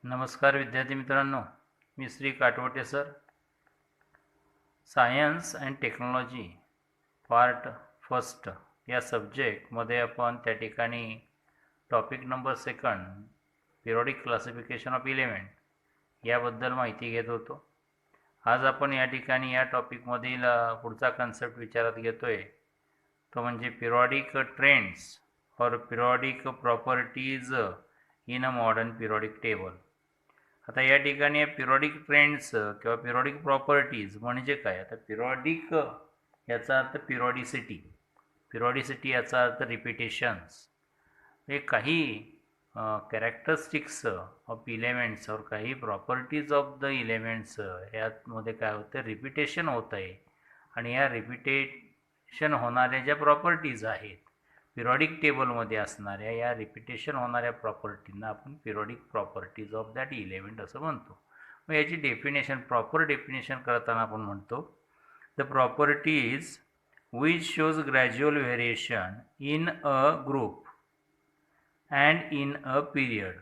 नमस्कार विद्यार्थी मित्रांनो, मी Shri Katwate sir. Science and technology part first या सब्जेक्टमध्ये आपण त्या ठिकाणी topic number 2 periodic classification of element याबद्दल माहिती घेत होतो. आज आपण या ठिकाणी या टॉपिकमधील पुढचा कन्सेप्ट विचारात घेतोय, तो म्हणजे पिरियडिक ट्रेंड्स और periodic properties in a modern periodic table. आता या ठिकाणी पिरियडिक ट्रेंड्स किंवा पिरियडिक प्रॉपर्टीज म्हणजे काय? आता पिरियडिक याचा अर्थ पिरियडिसिटी याचा अर्थ रिपिटेशन्स. हे काही कॅरेक्टरिस्टिक्स ऑफ इलेमेंट्स और काही प्रॉपर्टीज ऑफ द इलेमेंट्स यामध्ये काय होतं, रिपिटेशन होत आहे. आणि या रिपिटेशन होणाऱ्या ज्या प्रॉपर्टीज आहेत पिरियडिक टेबलमध्ये असणाऱ्या, या रिपिटेशन होणाऱ्या प्रॉपर्टींना आपण periodic properties of that element असं म्हणतो. मग याची डेफिनेशन, प्रॉपर डेफिनेशन करताना आपण म्हणतो the properties which shows gradual variation in a group and in a period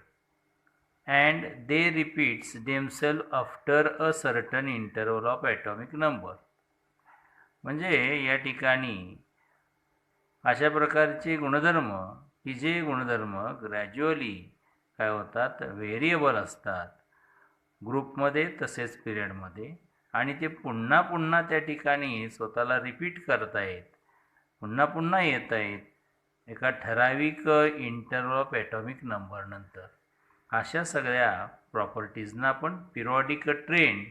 and they repeats themselves after a certain interval of atomic number. म्हणजे या ठिकाणी अशा प्रकारचे गुणधर्म की जे गुणधर्म ग्रॅज्युअली काय होतात, व्हेरिएबल असतात ग्रुपमध्ये तसेच पिरियडमध्ये, आणि ते पुन्हा पुन्हा त्या ठिकाणी स्वतःला रिपीट करतायत, पुन्हा पुन्हा येत आहेत एका ठराविक इंटरवल ऑफ ॲटॉमिक नंबरनंतर. अशा सगळ्या प्रॉपर्टीजना आपण पिरियडिक ट्रेंड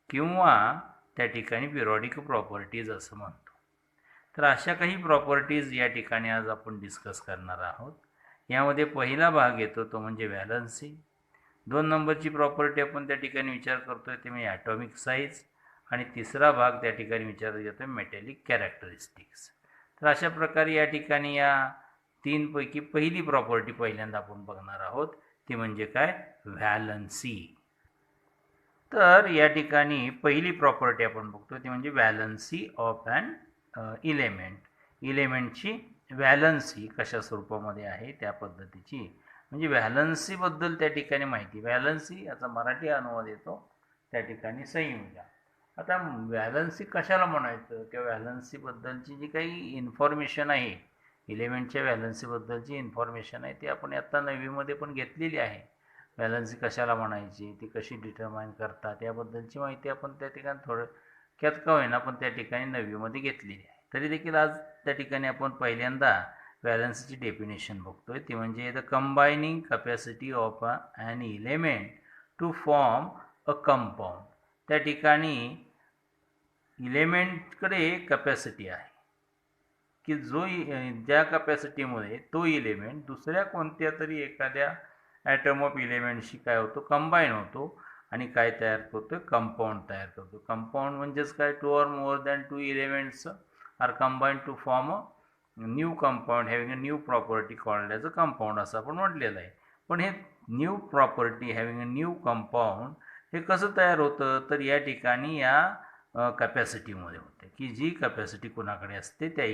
किंवा त्या ठिकाणी पिरियडिक प्रॉपर्टीज असं म्हणतो. तर अशा काही प्रॉपर्टीज या ठिकाणी आज आपण डिस्कस करणार आहोत. यामध्ये पहिला भाग येतो तो म्हणजे व्हॅलन्सी. 2 नंबरची प्रॉपर्टी आपण त्या ठिकाणी विचार करतोय ते म्हणजे ॲटॉमिक साईज, आणि तिसरा भाग त्या ठिकाणी विचारात घेतोय मेटॅलिक कॅरेक्टरिस्टिक्स. तर अशा प्रकारे या ठिकाणी या 3 पैकी पहिली प्रॉपर्टी पहिल्यांदा आपण बघणार आहोत, ती म्हणजे काय, व्हॅलन्सी. तर या ठिकाणी पहिली प्रॉपर्टी आपण बघतो ती म्हणजे व्हॅलन्सी ऑफ ॲन इलेमेंटची व्हॅलन्सी कशा स्वरूपामध्ये आहे त्या पद्धतीची. म्हणजे व्हॅलन्सीबद्दल त्या ठिकाणी माहिती. व्हॅलन्सी याचा मराठी अनुवाद येतो त्या ठिकाणी संयोजन. आता व्हॅलन्सी कशाला म्हणायचं किंवा व्हॅलन्सीबद्दलची जी काही इन्फॉर्मेशन आहे, इलेमेंटच्या व्हॅलन्सीबद्दलची इन्फॉर्मेशन आहे, ती आपण आत्ता 9वीमध्ये पण घेतलेली आहे. व्हॅलन्सी कशाला म्हणायची, ती कशी डिटरमाइन करतात याबद्दलची माहिती आपण त्या ठिकाणी थोडक्यात का होईना पण त्या ठिकाणी 9वीमध्ये घेतलेली आहे. तरी देखील आज त्या ठिकाणी आपण पहिल्यांदा व्हॅलन्सीची डेफिनेशन बघतोय, ती म्हणजे the combining capacity of an element to form a compound. त्या ठिकाणी इलेमेंटकडे कॅपॅसिटी आहे की जो ज्या कॅपॅसिटीमुळे तो इलेमेंट दुसऱ्या कोणत्या तरी एखाद्या ॲटम ऑफ इलेमेंटशी काय होतो, कंबाईन होतो आणि काय तयार करतो, कंपाऊंड तयार करतो. कंपाऊंड म्हणजेच काय, 2 or more than 2 elements are combined to form a new compound having a new property called as a compound असं आपण म्हटलेलं आहे. पण हे new property having a new compound हे कसं तयार होतं, तर या ठिकाणी या कॅपॅसिटीमध्ये होते की जी कॅपॅसिटी कोणाकडे असते, त्या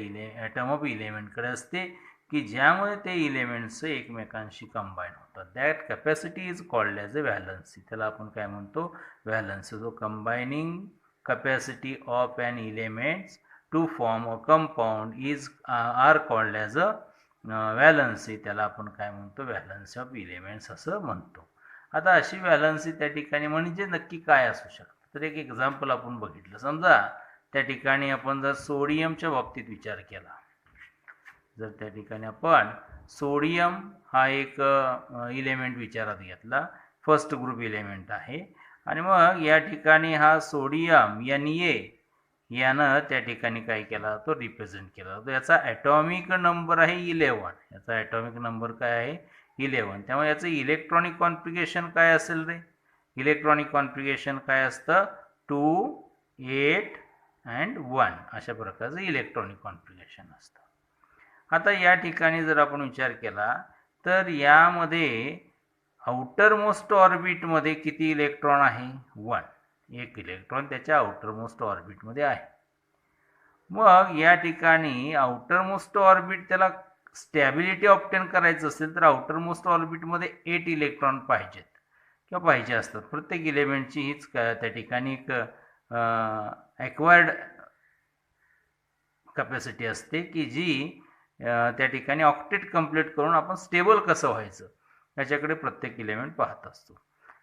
ॲटम ऑफ इलेमेंटकडे असते की ज्यामुळे ते इलेमेंट्स एकमेकांशी कंबाईन होतात. That capacity is called as a valency. त्याला आपण काय म्हणतो, व्हॅलन्सी. जो combining capacity of an elements to form a compound is are called as a valency. त्याला आपण काय म्हणतो, व्हॅलन्सी ऑफ इलेमेंट्स असं म्हणतो. आता अशी व्हॅलन्सी त्या ठिकाणी म्हणजे नक्की काय असू शकतं, तर एक एक्झाम्पल आपण बघितलं. समजा त्या ठिकाणी आपण जर सोडियमच्या बाबतीत विचार केला, जर त्या ठिकाणी आपण सोडियम हा एक इलेमेंट विचारात घेतला, फर्स्ट ग्रुप इलेमेंट आहे, आणि मग या ठिकाणी हा सोडियम यानं त्या ठिकाणी काय केला, तो रिप्रेझेंट केला. तर याचा ॲटॉमिक नंबर आहे 11. याचा ॲटॉमिक नंबर काय आहे, 11. त्यामुळे याचं इलेक्ट्रॉनिक कॉन्फिगरेशन काय असेल रे, इलेक्ट्रॉनिक कॉन्फिगरेशन काय असतं, 2, 8 and 1 अशा प्रकारचं इलेक्ट्रॉनिक कॉन्फिगरेशन असतं. आता या ठिकाणी जर आपण विचार केला तर यामध्ये आउटर मोस्ट ऑर्बिटमध्ये किती इलेक्ट्रॉन आहे, 1. एक इलेक्ट्रॉन त्याच्या आउटर मोस्ट ऑर्बिटमध्ये आहे. मग या ठिकाणी आउटर मोस्ट ऑर्बिट त्याला स्टॅबिलिटी ऑब्टेन करायचं असेल तर आउटर मोस्ट ऑर्बिटमध्ये 8 इलेक्ट्रॉन पाहिजेत. किंवा पाहिजे असतात. प्रत्येक इलेमेंटची हीच त्या ठिकाणी एक ॲक्वायर्ड कॅपॅसिटी असते की जी त्या ठिकाणी ऑक्टेट कंप्लीट करून आपण स्टेबल कसं व्हायचं याच्याकडे प्रत्येक इलेमेंट पाहत असतो.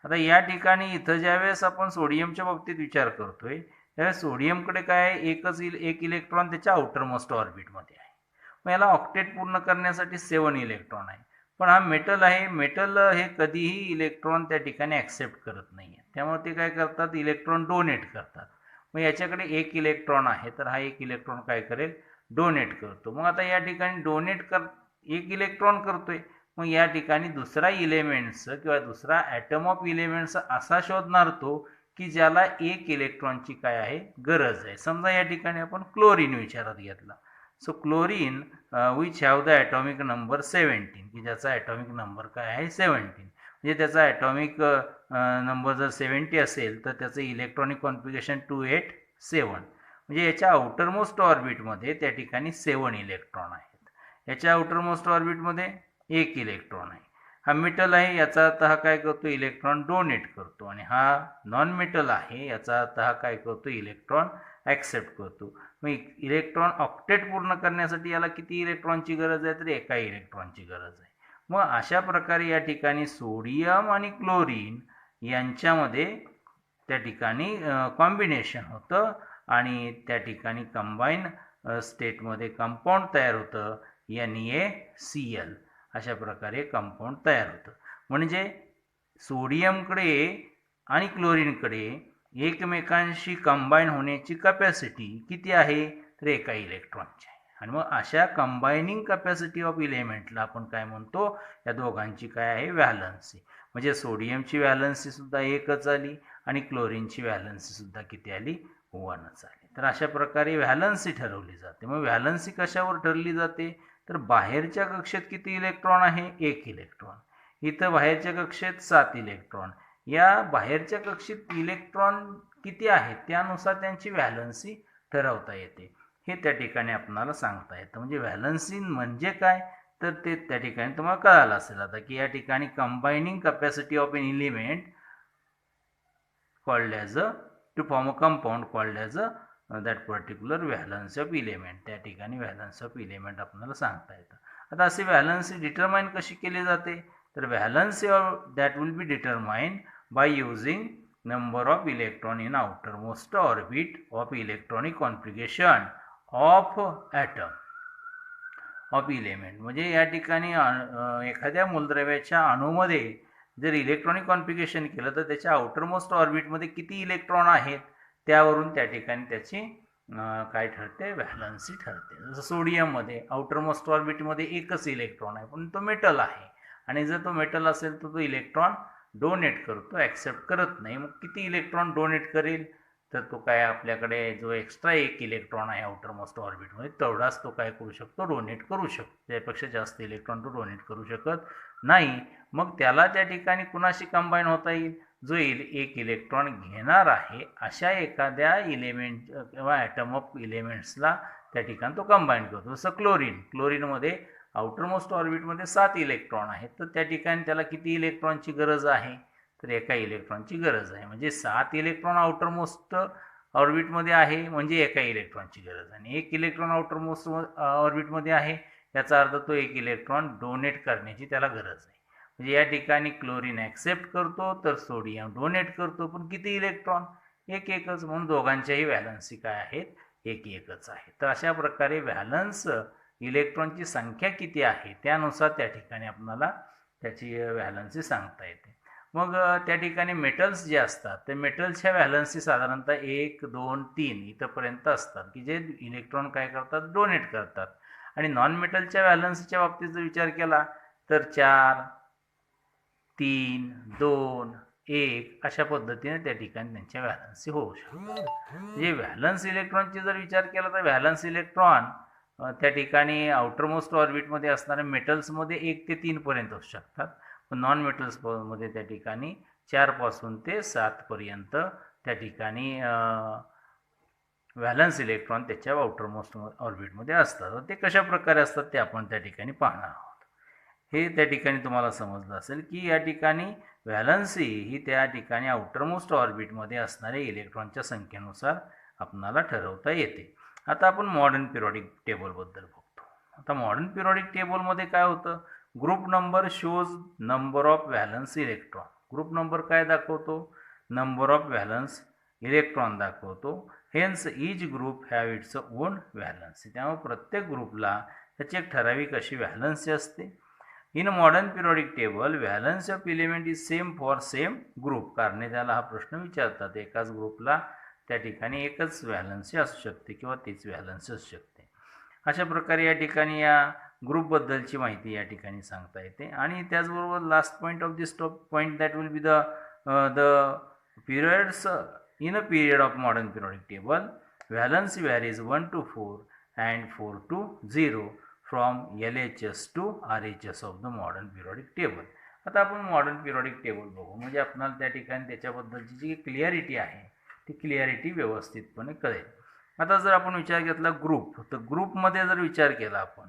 आता या ठिकाणी इथं ज्यावेळेस आपण सोडियमच्या बाबतीत विचार करतोय त्यावेळेस सोडियमकडे काय एक इलेक्ट्रॉन त्याच्या आउटरमोस्ट ऑर्बिटमध्ये आहे. मग याला ऑक्टेट पूर्ण करण्यासाठी 7 इलेक्ट्रॉन आहे. पण हा मेटल आहे. मेटल हे कधीही इलेक्ट्रॉन त्या ठिकाणी ॲक्सेप्ट करत नाही आहे. त्यामुळे ते काय करतात, इलेक्ट्रॉन डोनेट करतात. मग याच्याकडे एक इलेक्ट्रॉन आहे तर हा एक इलेक्ट्रॉन काय करेल, डोनेट करतो. मग आता या ठिकाणी एक इलेक्ट्रॉन करतोय. मग या ठिकाणी दुसरा इलेमेंट्स किंवा दुसरा ॲटम ऑफ इलेमेंट्स असा शोधणार तो की ज्याला एक इलेक्ट्रॉनची काय आहे, गरज आहे. समजा या ठिकाणी आपण क्लोरीन विचारात घेतला. So chlorine which have the atomic number 17 की ज्याचा ॲटॉमिक नंबर काय आहे 17. म्हणजे त्याचा ॲटॉमिक नंबर जर 70 असेल तर त्याचं इलेक्ट्रॉनिक कॉन्फिगरेशन 287. म्हणजे याच्या आउटरमोस्ट ऑर्बिटमध्ये त्या ठिकाणी 7 इलेक्ट्रॉन आहेत. याच्या आउटरमोस्ट ऑर्बिटमध्ये एक इलेक्ट्रॉन आहे. हा मेटल आहे, याचा अर्थ हा काय करतो, इलेक्ट्रॉन डोनेट करतो. आणि हा नॉन मेटल आहे, याचा अर्थ हा काय करतो, इलेक्ट्रॉन ॲक्सेप्ट करतो. मग इलेक्ट्रॉन ऑक्टेट पूर्ण करण्यासाठी याला किती इलेक्ट्रॉनची गरज आहे, तर एका इलेक्ट्रॉनची गरज आहे. मग अशा प्रकारे या ठिकाणी सोडियम आणि क्लोरीन यांच्यामध्ये त्या ठिकाणी कॉम्बिनेशन होतं आणि त्या ठिकाणी कंबाईन स्टेटमध्ये कंपाऊंड तयार होतं, NaCl. अशा प्रकारे कंपाऊंड तयार होतं. म्हणजे सोडियमकडे आणि क्लोरीनकडे एकमेकांशी कंबाईन होण्याची कॅपॅसिटी किती आहे, तर एका इलेक्ट्रॉनची आहे. आणि मग अशा कंबायनिंग कॅपॅसिटी ऑफ इलेमेंटला आपण काय म्हणतो, या दोघांची काय आहे, व्हॅलन्सी. म्हणजे सोडियमची व्हॅलन्सीसुद्धा एकच आली आणि क्लोरीनची व्हॅलन्सीसुद्धा किती आली, 1च आली. तर अशा प्रकारे व्हॅलन्सी ठरवली जाते. मग व्हॅलन्सी कशावर ठरली जाते, तर बाहेरच्या कक्षेत किती इलेक्ट्रॉन आहे, एक इलेक्ट्रॉन. इथं बाहेरच्या कक्षेत 7 इलेक्ट्रॉन. या बाहेरच्या कक्षेत इलेक्ट्रॉन किती आहेत त्यानुसार त्यांची व्हॅलन्सी ठरवता येते. हे त्या ठिकाणी आपणाला सांगता येतं. म्हणजे व्हॅलन्सी म्हणजे काय, तर ते त्या ठिकाणी तुम्हाला कळालं असेल आता की या ठिकाणी combining capacity of an element called as to form a compound called as that particular valency of element. त्या ठिकाणी व्हॅलन्सी ऑफ इलेमेंट आपल्याला सांगता येतं. आता अशी व्हॅलन्सी डिटरमाइन कशी केली जाते, तर valency that will be determined by using number of electron in outermost orbit of electronic configuration of atom of element. म्हणजे या ठिकाणी एखाद्या मूलद्रव्याच्या अणूमध्ये जर इलेक्ट्रॉनिक कॉन्फिगरेशन केलं तर त्याच्या आउटरमोस्ट ऑर्बिटमध्ये किती इलेक्ट्रॉन आहेत त्यावरून त्या ठिकाणी त्याची काय ठरते, व्हॅलन्सी ठरते. जसं सोडियममध्ये आउटरमोस्ट ऑर्बिटमध्ये एकच इलेक्ट्रॉन आहे पण तो मेटल आहे. आणि जर तो मेटल असेल तर तो इलेक्ट्रॉन डोनेट करतो, ॲक्सेप्ट करत नाही. मग किती इलेक्ट्रॉन डोनेट करेल, तर तो काय आपल्याकडे जो एक्स्ट्रा एक इलेक्ट्रॉन आहे आउटरमोस्ट ऑर्बिटमध्ये तेवढाच तो काय करू शकतो, डोनेट करू शकतो. त्यापेक्षा जास्त इलेक्ट्रॉन तो डोनेट करू शकत नाही. मग त्याला त्या ठिकाणी कुणाशी कंबाईन होता येईल, जो एक इलेक्ट्रॉन घेणार आहे अशा एखाद्या इलेमेंट किंवा ॲटम ऑफ इलेमेंट्सला त्या ठिकाणी तो कंबाईन करतो. जसं क्लोरीनमध्ये आउटरमोस्ट ऑर्बिटमध्ये 7 इलेक्ट्रॉन आहेत. तर त्या ठिकाणी त्याला किती इलेक्ट्रॉनची गरज आहे, तर एका इलेक्ट्रॉनची गरज आहे. म्हणजे 7 इलेक्ट्रॉन आउटरमोस्ट ऑर्बिटमध्ये आहे म्हणजे एका इलेक्ट्रॉनची गरज आहे. आणि एक इलेक्ट्रॉन आउटरमोस्ट ऑर्बिटमध्ये आहे याचा अर्थ तो एक इलेक्ट्रॉन डोनेट करण्याची त्याला गरज आहे. म्हणजे या ठिकाणी क्लोरीन ॲक्सेप्ट करतो तर सोडियम डोनेट करतो, पण किती इलेक्ट्रॉन, एकच. म्हणून दोघांच्याही व्हॅलन्सी काय आहेत, एकच आहे. तर अशा प्रकारे व्हॅलन्स इलेक्ट्रॉनची संख्या किती आहे त्यानुसार त्या ठिकाणी आपल्याला त्याची व्हॅलन्सी सांगता येते. मग त्या ठिकाणी मेटल्स जे असतात ते मेटल्सच्या व्हॅलन्सी साधारणतः 1, 2, 3 इथंपर्यंत असतात की जे इलेक्ट्रॉन काय करतात, डोनेट करतात. आणि नॉन मेटलच्या व्हॅलन्सीच्या बाबतीत जर विचार केला तर 4, 3, 2, 1 अशा पद्धतीने त्या ठिकाणी त्यांच्या व्हॅलन्सी होऊ शकतात. म्हणजे व्हॅलन्स इलेक्ट्रॉनची जर विचार केला तर व्हॅलन्स इलेक्ट्रॉन त्या ठिकाणी आउटरमोस्ट ऑर्बिटमध्ये असणाऱ्या मेटल्समध्ये 1 ते 3 पर्यंत असू शकतात. पण नॉन मेटल्समध्ये त्या ठिकाणी 4 पासून ते 7 पर्यंत त्या ठिकाणी व्हॅलन्स इलेक्ट्रॉन त्याच्या आउटरमोस्ट ऑर्बिटमध्ये असतात. ते कशा प्रकारे असतात ते आपण त्या ठिकाणी पाहणार आहोत. हे त्या ठिकाणी तुम्हाला समजलं असेल की या ठिकाणी व्हॅलन्सी ही त्या ठिकाणी आउटरमोस्ट ऑर्बिटमध्ये असणाऱ्या इलेक्ट्रॉनच्या संख्येनुसार आपणाला ठरवता येते. आता आपण मॉडर्न पिरियॉडिक टेबलबद्दल बघतो. आता मॉडर्न पिरियॉडिक टेबलमध्ये काय होतं, group number shows number of valence electron. Group number काय दाखवतो, नंबर ऑफ व्हॅलन्स इलेक्ट्रॉन दाखवतो. Hence each group have its own valency. त्यामुळे प्रत्येक ग्रुपला त्याची एक ठराविक अशी व्हॅलन्सी असते. In modern periodic table valency of element is same for same group. कारण त्याला हा प्रश्न विचारतात, एकाच ग्रुपला त्या ठिकाणी एकच व्हॅलन्सी असू शकते किंवा तीच व्हॅलन्सी असू शकते. अशा प्रकारे या ठिकाणी या ग्रुपबद्दलची माहिती या ठिकाणी सांगता येते. आणि त्याचबरोबर last point of this point that will be the periods in a period of modern periodic table, valence varies 1 to 4 and 4 to 0 from LHS to RHS of the modern periodic table. आता आपण modern periodic table बघू, म्हणजे आपल्याला त्या ठिकाणी त्याच्याबद्दलची जी clarity आहे ती clarity व्यवस्थितपणे कळेल. आता जर आपण विचार घेतला ग्रुप, तर ग्रुपमध्ये जर विचार केला आपण,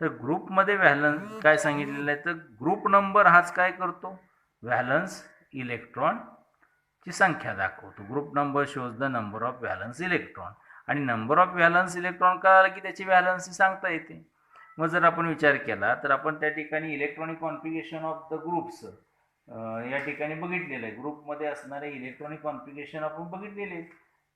तर ग्रुपमध्ये व्हॅलन्स काय सांगितलेलं आहे, तर ग्रुप नंबर हाच काय करतो, व्हॅलन्स इलेक्ट्रॉनची संख्या दाखवतो. Group number shows the number of valence electron. आणि नंबर ऑफ व्हॅलन्स इलेक्ट्रॉन कळालं की त्याची व्हॅलन्सी सांगता येते. मग जर आपण विचार केला तर आपण त्या ठिकाणी electronic configuration of the groups या ठिकाणी बघितलेलं आहे. ग्रुपमध्ये असणारे इलेक्ट्रॉनिक कॉन्फिगरेशन आपण बघितलेले आहेत.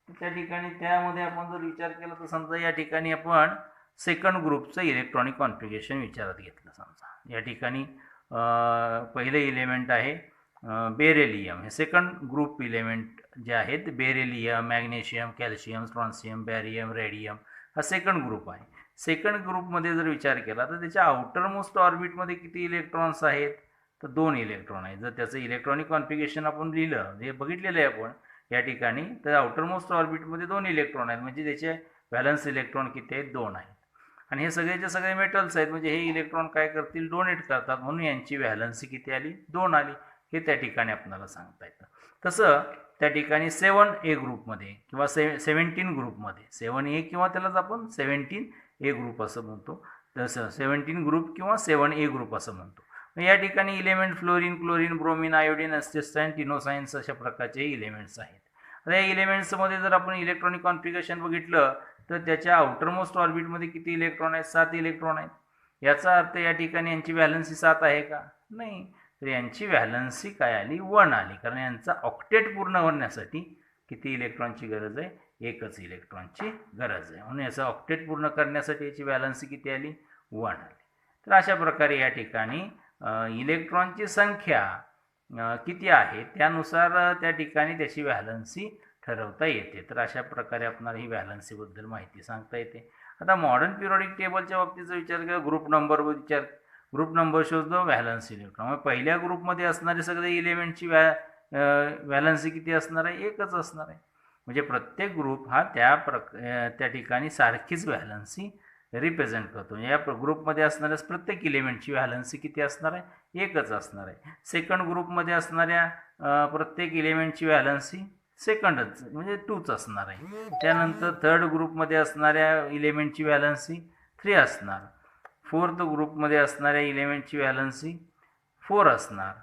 त्या ठिकाणी त्यामध्ये आपण जर विचार केला तर समजा या ठिकाणी आपण सेकंड ग्रुपचं इलेक्ट्रॉनिक कॉन्फिगरेशन विचारात घेतलं. समजा या ठिकाणी पहिले इलेमेंट आहे बेरेलियम. हे सेकंड ग्रुप इलेमेंट जे आहेत beryllium, magnesium, calcium, strontium, barium, radium हा सेकंड ग्रुप आहे. सेकंड ग्रुपमध्ये जर विचार केला तर त्याच्या आउटरमोस्ट ऑर्बिटमध्ये किती इलेक्ट्रॉन्स आहेत, तर 2 इलेक्ट्रॉन आहेत. जर त्याचं इलेक्ट्रॉनिक कॉन्फिगरेशन आपण लिहिलं, हे बघितलेलं आहे आपण या ठिकाणी, तर आउटरमोस्ट ऑर्बिटमध्ये 2 इलेक्ट्रॉन आहेत, म्हणजे त्याचे व्हॅलन्स इलेक्ट्रॉन किती आहेत, 2 आहेत. आणि हे सगळेचे सगळे मेटल्स आहेत, म्हणजे हे इलेक्ट्रॉन काय करतील, डोनेट करतात, म्हणून यांची व्हॅलन्सी किती आली, 2 आली. हे त्या ठिकाणी आपल्याला सांगता येतं. तसं त्या ठिकाणी 7A ग्रुपमध्ये किंवा 17 ग्रुपमध्ये 7A किंवा त्यालाच आपण 17A ग्रुप असं म्हणतो, तसं 17 ग्रुप किंवा 7A ग्रुप असं म्हणतो. या ठिकाणी element fluorine, chlorine, bromine, iodine, astatine, tennessine अशा प्रकारचे इलेमेंट्स आहेत. आता या इलेमेंट्समध्ये जर आपण इलेक्ट्रॉनिक कॉन्फिगरेशन बघितलं तर त्याच्या आउटरमोस्ट ऑर्बिटमध्ये किती इलेक्ट्रॉन आहेत, 7 इलेक्ट्रॉन आहेत. याचा अर्थ या ठिकाणी यांची व्हॅलन्सी 7 आहे का, नाही. तर यांची व्हॅलन्सी काय आली, 1 आली. कारण यांचा ऑक्टेट पूर्ण होण्यासाठी किती इलेक्ट्रॉनची गरज आहे, एकच इलेक्ट्रॉनची गरज आहे. म्हणून याचं ऑक्टेट पूर्ण करण्यासाठी याची व्हॅलन्सी किती आली, 1 आली. तर अशा प्रकारे या ठिकाणी इलेक्ट्रॉनची संख्या किती आहे त्यानुसार त्या ठिकाणी त्याची व्हॅलन्सी ठरवता येते. तर अशा प्रकारे आपल्याला ही व्हॅलन्सीबद्दल माहिती सांगता येते. आता मॉडर्न पिरियॉडिक टेबलच्या बाबतीचा विचार केला, group number shows the valence electron. मग पहिल्या ग्रुपमध्ये असणारे सगळे इलेमेंटची व्हॅलन्सी किती असणार आहे, एकच असणार आहे. म्हणजे प्रत्येक ग्रुप हा त्या ठिकाणी सारखीच व्हॅलन्सी रिप्रेझेंट करतो. या ग्रुपमध्ये असणाऱ्या प्रत्येक इलेमेंटची व्हॅलन्सी किती असणार आहे, एकच असणार आहे. सेकंड ग्रुपमध्ये असणाऱ्या प्रत्येक इलेमेंटची व्हॅलन्सी सेकंडच म्हणजे 2च असणार आहे. त्यानंतर थर्ड ग्रुपमध्ये असणाऱ्या इलेमेंटची व्हॅलन्सी 3 असणार. फोर्थ ग्रुपमध्ये असणाऱ्या इलेमेंटची व्हॅलन्सी 4 असणार.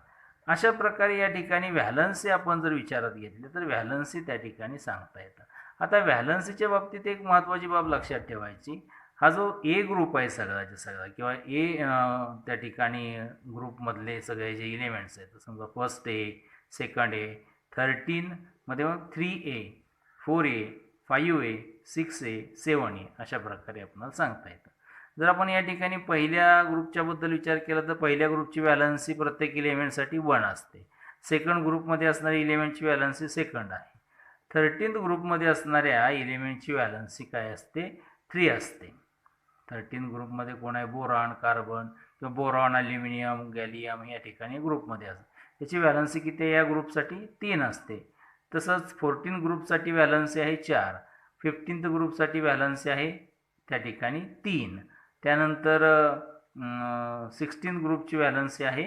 अशा प्रकारे या ठिकाणी व्हॅलन्सी आपण जर विचारात घेतली तर व्हॅलन्सी त्या ठिकाणी सांगता येतं. आता व्हॅलन्सीच्या बाबतीत एक महत्त्वाची बाब लक्षात ठेवायची, हा जो ए ग्रुप आहे सगळ्याचा सगळा किंवा त्या ठिकाणी ग्रुपमधले सगळे जे इलेमेंट्स आहेत, समजा फर्स्ट ए, सेकंड ए, 13मध्ये मग 3A, 4A, 5A, 6A, 7A अशा प्रकारे आपल्याला सांगता येतं. जर आपण या ठिकाणी पहिल्या ग्रुपच्या बद्दल विचार केला तर पहिल्या ग्रुपची व्हॅलन्सी प्रत्येक इलेमेंटसाठी 1 असते. सेकंड ग्रुपमध्ये असणारी इलेमेंटची व्हॅलन्सी सेकंड आहे. 13th ग्रुपमध्ये असणाऱ्या इलेमेंटची व्हॅलन्सी काय असते, 3 असते. 13 ग्रुपमध्ये कोण आहे, बोरॉन, कार्बन किंवा बोरॉन, ॲल्युमिनियम, गॅलियम या ठिकाणी ग्रुपमध्ये असते. त्याची व्हॅलन्सी किती या ग्रुपसाठी 3 असते. तसंच 14 ग्रुपसाठी व्हॅलन्सी आहे 4. 15th ग्रुपसाठी व्हॅलन्सी आहे त्या ठिकाणी 3. त्यानंतर 16 ग्रुपची व्हॅलन्सी आहे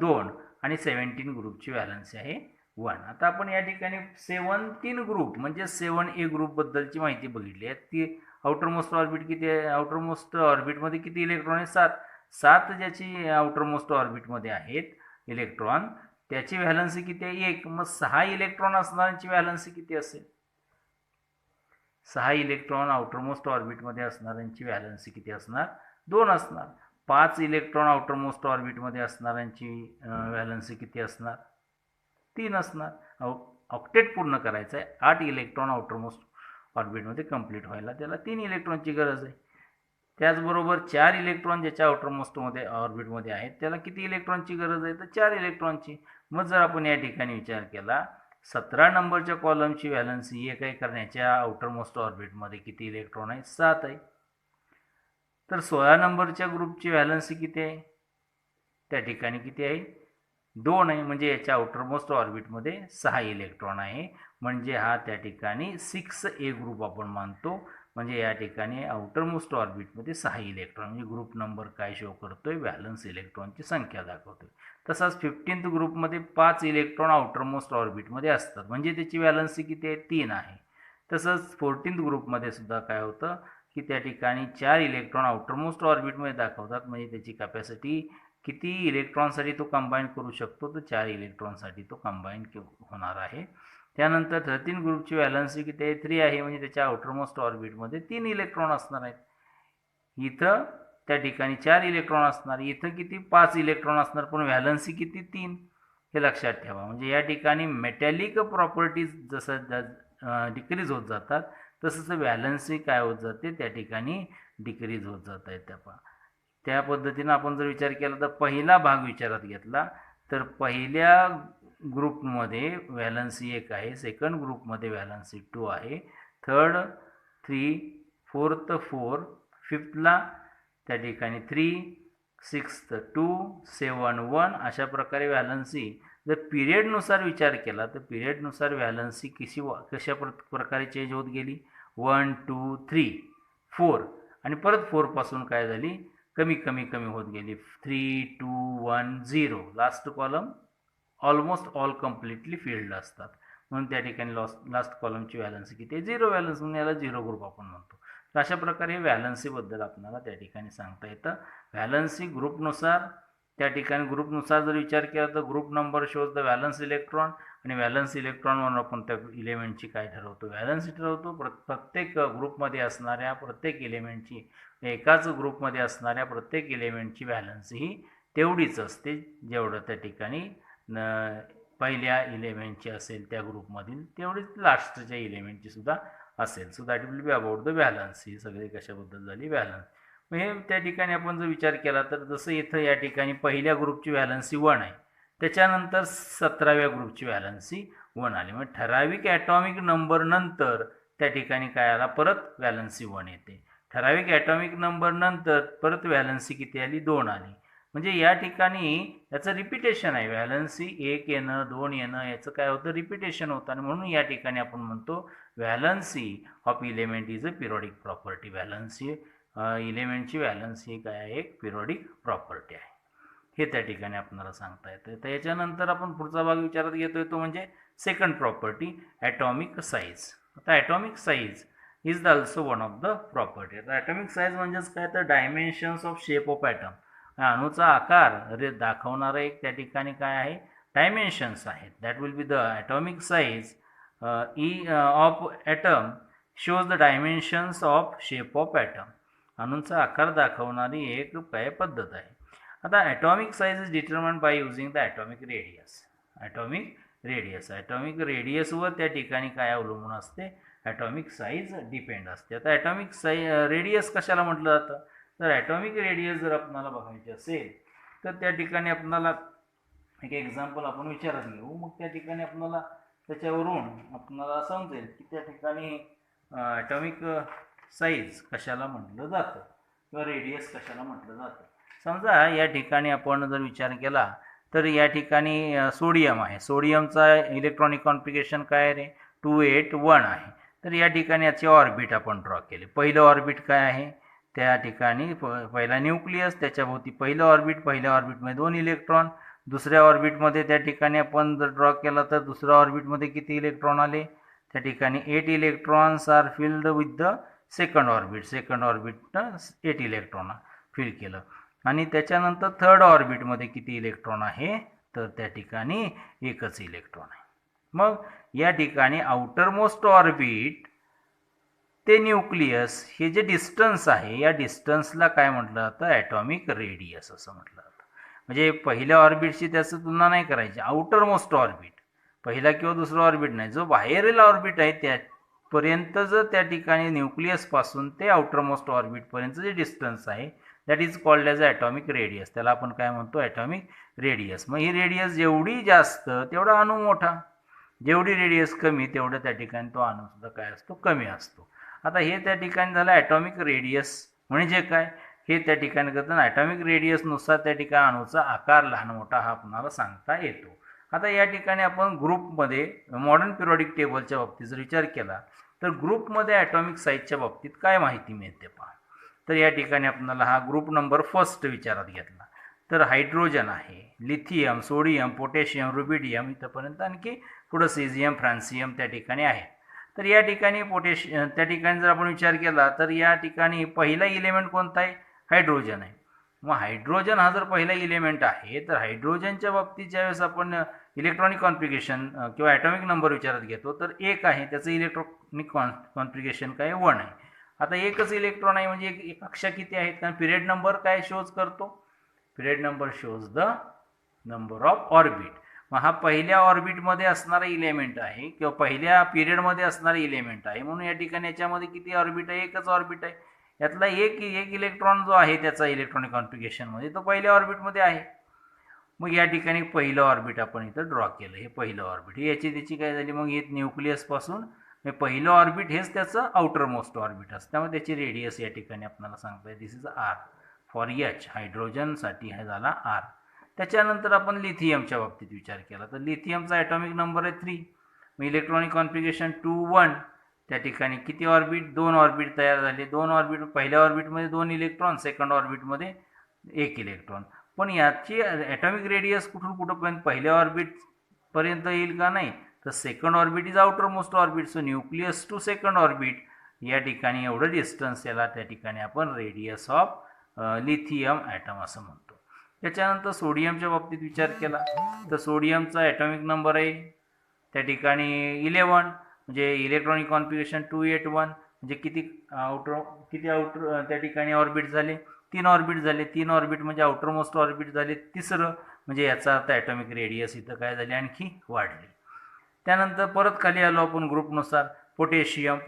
2 आणि 17 ग्रुपची व्हॅलन्सी आहे 1. आता आपण या ठिकाणी 17 ग्रुप म्हणजे 7A ग्रुपबद्दलची माहिती बघितली आहे. ती आउटरमोस्ट ऑर्बिट किती आहे, आउटरमोस्ट ऑर्बिटमध्ये किती इलेक्ट्रॉन आहेत, 7 ज्याची आउटर मोस्ट ऑर्बिटमध्ये आहेत इलेक्ट्रॉन, त्याची व्हॅलन्सी किती आहे? 1. मग 6 इलेक्ट्रॉन असणाऱ्यांची व्हॅलन्सी किती असेल? 6 इलेक्ट्रॉन आउटरमोस्ट ऑर्बिटमध्ये असणाऱ्यांची व्हॅलन्सी किती असणार? 2 असणार. 5 इलेक्ट्रॉन आउटरमोस्ट ऑर्बिटमध्ये असणाऱ्यांची व्हॅलन्सी किती असणार? 3 असणार. ऑक्टेट पूर्ण करायचं आहे, 8 इलेक्ट्रॉन आउटरमोस्ट ऑर्बिटमध्ये कंप्लीट व्हायला त्याला 3 इलेक्ट्रॉनची गरज आहे. त्याचबरोबर 4 इलेक्ट्रॉन ज्याच्या आउटरमोस्टमध्ये ऑर्बिटमध्ये आहेत त्याला किती इलेक्ट्रॉनची गरज आहे? तर 4 इलेक्ट्रॉनची. मग जर आपण या ठिकाणी विचार केला, 17 नंबरच्या कॉलमची व्हॅलन्सी 1 आहे, करण्याच्या आउटरमोस्ट ऑर्बिटमध्ये किती इलेक्ट्रॉन आहे? 7 आहे. तर 16 नंबरच्या ग्रुपची व्हॅलन्सी किती आहे? त्या ठिकाणी किती आहे? 2 आहे. म्हणजे याच्या आउटरमोस्ट ऑर्बिटमध्ये 6 इलेक्ट्रॉन आहे. म्हणजे हा त्या ठिकाणी 6A ग्रुप आपण मानतो. म्हणजे या ठिकाणी आउटरमोस्ट ऑर्बिटमध्ये 6 इलेक्ट्रॉन, म्हणजे ग्रुप नंबर काय शो करतोय? व्हॅलन्स इलेक्ट्रॉनची संख्या दाखवतोय. तसाच 15th ग्रुपमध्ये 5 इलेक्ट्रॉन आउटरमोस्ट ऑर्बिटमध्ये असतात, म्हणजे त्याची व्हॅलन्सी किती आहे? 3 आहे. तसंच 14th ग्रुपमध्ये सुद्धा काय होतं की त्या ठिकाणी 4 इलेक्ट्रॉन आउटरमोस्ट ऑर्बिटमध्ये दाखवतात, म्हणजे त्याची कॅपॅसिटी किती इलेक्ट्रॉनसाठी तो कंबाईन करू शकतो? तर 4 इलेक्ट्रॉनसाठी तो कंबाईन होणार आहे. त्यानंतर 13 ग्रुपची व्हॅलन्सी किती आहे? 3 आहे. म्हणजे त्याच्या आउटरमोस्ट ऑर्बिटमध्ये 3 इलेक्ट्रॉन असणार आहेत. इथं त्या ठिकाणी 4 इलेक्ट्रॉन असणार, इथं किती? 5 इलेक्ट्रॉन असणार, पण व्हॅलन्सी किती? 3. हे लक्षात ठेवा. म्हणजे या ठिकाणी मेटॅलिक प्रॉपर्टीज जसं डिक्रीज होत जातात तसंच व्हॅलन्सी काय होत जाते? त्या ठिकाणी डिक्रीज होत जात आहे. त्या पद्धतीनं आपण जर विचार केला तर पहिला भाग विचारात घेतला तर पहिल्या ग्रुपमध्ये व्हॅलन्सी 1 आहे, सेकंड ग्रुपमध्ये व्हॅलन्सी 2 आहे, थर्ड 3, फोर्थ 4, फिफ्थला त्या ठिकाणी 3, सिक्स्थ 2, 7, 1 अशा प्रकारे व्हॅलन्सी जर पिरियडनुसार विचार केला तर पिरियडनुसार व्हॅलन्सी कशा प्रकारे चेंज होत गेली? 1, 2, 3, 4 आणि परत 4 पासून काय झाली? कमी होत गेली. 3, 2, 1, 0. Last column almost all completely filled असतात, म्हणून त्या ठिकाणी लास्ट कॉलमची व्हॅलन्सी किती आहे? 0 व्हॅलन्स, म्हणून याला 0 ग्रुप आपण म्हणतो. तर अशा प्रकारे व्हॅलन्सीबद्दल आपल्याला त्या ठिकाणी सांगता येतं. व्हॅलन्सी ग्रुपनुसार त्या ठिकाणी ग्रुपनुसार जर विचार केला तर group number shows the valence electron, आणि व्हॅलन्स इलेक्ट्रॉनवर आपण त्या इलेमेंटची काय ठरवतो? व्हॅलन्सी ठरवतो. प्रत्येक ग्रुपमध्ये असणाऱ्या प्रत्येक इलेमेंटची, एकाच ग्रुपमध्ये असणाऱ्या प्रत्येक इलेमेंटची व्हॅलन्सी ही तेवढीच असते जेवढं त्या ठिकाणी पहिल्या इलेमेंटची असेल त्या ग्रुपमधील, तेवढीच लास्टच्या इलेमेंटची सुद्धा असेल. So that will be about the valence. ही सगळी कशाबद्दल झाली? व्हॅलन्स. मग हे त्या ठिकाणी आपण जर विचार केला तर जसं इथं या ठिकाणी पहिल्या ग्रुपची व्हॅलन्सी 1 आहे, त्याच्यानंतर 17व्या ग्रुपची व्हॅलन्सी 1 आली. मग ठराविक ॲटॉमिक नंबर नंतर त्या ठिकाणी काय आला? परत व्हॅलन्सी 1 येते. ठराविक ॲटॉमिक नंबर नंतर परत व्हॅलन्सी किती आली? 2 आली. म्हणजे या ठिकाणी याचं रिपिटेशन आहे. व्हॅलन्सी 1 येणं, 2 येणं, याचं काय होतं? रिपिटेशन होतं. आणि म्हणून या ठिकाणी आपण म्हणतो valency of element is a periodic property. Valency इलेमेंटची व्हॅलन्सी काय आहे? एक पिरियडिक प्रॉपर्टी आहे. हे त्या ठिकाणी आपल्याला सांगता येतं. तर याच्यानंतर आपण पुढचा भाग विचारात घेतोय तो म्हणजे सेकंड प्रॉपर्टी, ॲटॉमिक साईज. आता atomic size is also one of the property. आता ॲटॉमिक साईज म्हणजेच काय? तर dimensions of shape of atom. अणूचा आकार दाखवणारं एक त्या ठिकाणी काय आहे? डायमेन्शन्स आहेत. That will be the atomic size of atom shows the dimensions of shape of atom. अणूचा आकार दाखवणारी एक काय पद्धत आहे. आता atomic size is determined by using the atomic radius. Atomic रेडियसवर त्या ठिकाणी काय अवलंबून असते? ॲटॉमिक साईज डिपेंड असते. आता ॲटॉमिक रेडियस कशाला म्हटलं जातं? तर ॲटॉमिक रेडियस जर आपल्याला बघायची असेल तर त्या ठिकाणी आपल्याला एक एक्झाम्पल आपण विचारात घेऊ. मग त्या ठिकाणी आपल्याला त्याच्यावरून आपल्याला समजेल की त्या ठिकाणी ॲटॉमिक साईज कशाला म्हटलं जातं किंवा रेडियस कशाला म्हटलं जातं. समजा या ठिकाणी आपण जर विचार केला तर या ठिकाणी सोडियम आहे. सोडियमचा इलेक्ट्रॉनिक कॉन्फिगरेशन काय आहे रे? 281 आहे. तर या ठिकाणी याचे ऑर्बिट आपण ड्रॉ केले. पहिलं ऑर्बिट काय आहे? त्या ठिकाणी पहिला न्यूक्लियस, त्याच्याभोवती पहिलं ऑर्बिट, पहिल्या ऑर्बिटमध्ये 2 इलेक्ट्रॉन, दुसऱ्या ऑर्बिटमध्ये त्या ठिकाणी आपण जर ड्रॉ केला तर दुसऱ्या ऑर्बिटमध्ये किती इलेक्ट्रॉन आले? त्या ठिकाणी 8 electrons are filled with the second orbit. Second ऑर्बिटनं 8 इलेक्ट्रॉन फिल केलं. आणि त्याच्यानंतर थर्ड ऑर्बिटमध्ये किती इलेक्ट्रॉन आहे, तर त्या ठिकाणी एकच इलेक्ट्रॉन आहे. मग या ठिकाणी आउटर मोस्ट ऑर्बिट ते न्यूक्लियस हे जे डिस्टन्स आहे, या डिस्टन्सला काय म्हटलं जातं, ॲटॉमिक रेडियस असं म्हटलं जातं. म्हणजे पहिल्या ऑर्बिटशी त्याचं तुलना नाही करायची. आउटर मोस्ट ऑर्बिट, पहिला किंवा दुसरा ऑर्बिट नाही, जो बाहेरील ऑर्बिट आहे त्यापर्यंत जर त्या ठिकाणी न्यूक्लियसपासून ते आउटर मोस्ट ऑर्बिटपर्यंत जे डिस्टन्स आहे, that is called as atomic radius. त्याला आपण काय म्हणतो, ॲटॉमिक रेडियस. मग ही रेडियस जेवढी जास्त तेवढा अणू मोठा, जेवढी रेडियस कमी तेवढं त्या ठिकाणी तो अणूसुद्धा काय असतो, कमी असतो. आता हे त्या ठिकाणी झालं ॲटॉमिक रेडियस. म्हणजे काय, हे त्या ठिकाणी करताना ॲटॉमिक रेडियसनुसार त्या ठिकाणी अणूचा आकार लहान मोठा हा आपणाला सांगता येतो. आता या ठिकाणी आपण ग्रुपमध्ये मॉडर्न पिरियॉडिक टेबलच्या बाबतीत जर विचार केला तर ग्रुपमध्ये ॲटॉमिक साईजच्या बाबतीत काय माहिती मिळते पहा. तर या ठिकाणी आपल्याला हा ग्रुप नंबर फर्स्ट विचारात घेतला तर हायड्रोजन आहे, लिथियम, सोडियम, पोटॅशियम, रुबिडियम, इथंपर्यंत आणखी पुढं सीझियम, फ्रान्सियम त्या ठिकाणी आहे. तर या ठिकाणी त्या ठिकाणी जर आपण विचार केला तर या ठिकाणी पहिला इलेमेंट कोणता आहे, हायड्रोजन आहे. मग हायड्रोजन हा जर पहिला इलेमेंट आहे तर हायड्रोजनच्या बाबतीत ज्यावेळेस आपण इलेक्ट्रॉनिक कॉन्फिगरेशन किंवा ॲटॉमिक नंबर विचारात घेतो तर एक आहे, त्याचं इलेक्ट्रॉनिक कॉन्फिगरेशन काय 1 आहे. आता एकच इलेक्ट्रॉन आहे म्हणजे एक कक्षा किती आहेत, कारण पिरियड नंबर काय शोज करतो, period number shows the number of orbit. मग हा पहिल्या ऑर्बिटमध्ये असणारा इलेमेंट आहे किंवा पहिल्या पिरियडमध्ये असणारा इलेमेंट आहे, म्हणून या ठिकाणी याच्यामध्ये किती ऑर्बिट आहे, एकच ऑर्बिट आहे. यातला एक इलेक्ट्रॉन जो आहे त्याचा इलेक्ट्रॉनिक कॉन्फिगरेशनमध्ये तो पहिल्या ऑर्बिटमध्ये आहे. मग या ठिकाणी पहिलं ऑर्बिट आपण इथं ड्रॉ केलं, हे पहिलं ऑर्बिट. ही याची त्याची काय झाली, मग हे न्यूक्लियसपासून पहिलं ऑर्बिट हेच त्याचं आउटर मोस्ट ऑर्बिट असतं, त्यामुळे त्याची रेडियस या ठिकाणी आपल्याला सांगता येईल दिस इज आर फॉर एच. हायड्रोजनसाठी हा झाला आर. त्याच्यानंतर आपण लिथियमच्या बाबतीत विचार केला तर लिथियमचा ॲटॉमिक नंबर आहे 3. मग इलेक्ट्रॉनिक कॉन्फिगरेशन 2 1. त्या ठिकाणी किती ऑर्बिट, 2 ऑर्बिट तयार झाले. 2 ऑर्बिट, पहिल्या ऑर्बिटमध्ये 2 इलेक्ट्रॉन, सेकंड ऑर्बिटमध्ये 1 इलेक्ट्रॉन. पण याची ॲटॉमिक रेडियस कुठून कुठंपर्यंत, पहिल्या ऑर्बिटपर्यंत येईल का, नाही, तर second orbit is outermost orbit. So nucleus to second orbit या ठिकाणी एवढं डिस्टन्स याला त्या ठिकाणी आपण रेडियस ऑफ लिथियम ॲटम असं म्हणतो. त्याच्यानंतर सोडियमच्या बाबतीत विचार केला तर सोडियमचा ॲटॉमिक नंबर आहे त्या ठिकाणी 11. म्हणजे इलेक्ट्रॉनिक कॉन्फिगरेशन 281. म्हणजे किती आउटर त्या ठिकाणी ऑर्बिट झाले, 3 ऑर्बिट झाले. 3 ऑर्बिट म्हणजे आउटर मोस्ट ऑर्बिट झाले तिसरं. म्हणजे याचा अर्थ ॲटॉमिक रेडियस इथं काय झाली, आणखी वाढली. त्यानंतर परत खाली आलो आपण ग्रुपनुसार. पोटॅशियम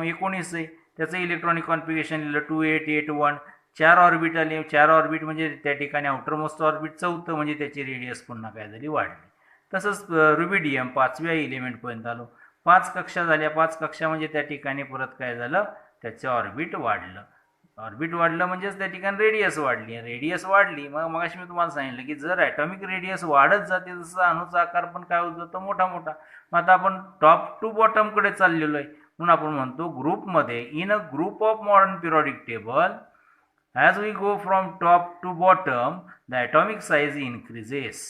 19 आहे, त्याचं इलेक्ट्रॉनिक कॉन्फिगरेशन लिहिलं 2881. 4 ऑर्बिट आले. 4 ऑर्बिट म्हणजे त्या ठिकाणी आउटर मोस्ट ऑर्बिट 4थं, म्हणजे त्याची रेडियस पुन्हा काय झाली, वाढली. तसंच रुबिडियम 5व्या इलेमेंटपर्यंत आलो. 5 कक्षा झाल्या. 5 कक्षा म्हणजे त्या ठिकाणी परत काय झालं, त्याचं ऑर्बिट वाढलं. ऑर्बिट वाढलं म्हणजेच त्या ठिकाणी रेडियस वाढली. रेडियस वाढली मग मगाशी मी तुम्हाला सांगितलं की जर ॲटॉमिक रेडियस वाढत जाते तसं अणूचा आकार पण काय होत जातो, मोठा मोठा. मग आता आपण टॉप टू बॉटमकडे चाललेलो आहे, म्हणून आपण म्हणतो ग्रुपमध्ये in a group of modern periodic table as we go from top to bottom the atomic size increases.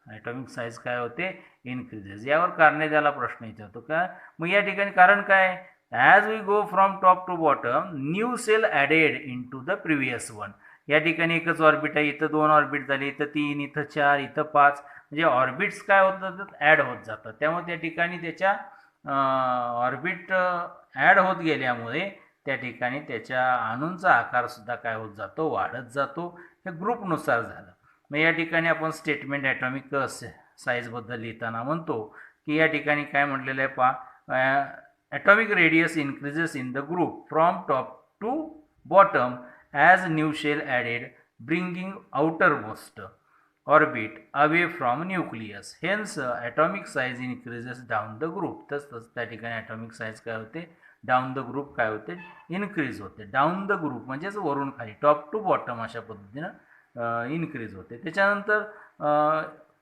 Atomic size काय होते, इन्क्रीजेस. यावर कारणे द्यायला प्रश्न विचारतो का. मग या ठिकाणी कारण काय, as we go from top to bottom new shell added into the previous one. या ठिकाणी एकच ऑर्बिट आहे, इथं 2 ऑर्बिट झाले, इथं 3, इथं 4, इथं 5. म्हणजे ऑर्बिट्स काय होत जातात, ॲड होत जातात. त्यामुळे त्या ठिकाणी त्याच्या ऑर्बिट ॲड होत गेल्यामुळे त्या ठिकाणी त्याच्या अणूंचा आकारसुद्धा काय होत जातो, वाढत जातो. हे ग्रुपनुसार झालं. मग या ठिकाणी आपण स्टेटमेंट ॲटॉमिक साईजबद्दल लिहिताना म्हणतो की या ठिकाणी काय म्हटलेलं आहे पहा, atomic radius increases in the group from top to bottom as new shell added bringing outermost orbit away from nucleus. Hence atomic size increases down the group. तसंच त्या ठिकाणी ॲटॉमिक साईज काय होते, डाऊन द ग्रुप काय होते, increase होते. Down the group म्हणजेच वरून खाली, टॉप टू बॉटम अशा पद्धतीनं इन्क्रीज होते. त्याच्यानंतर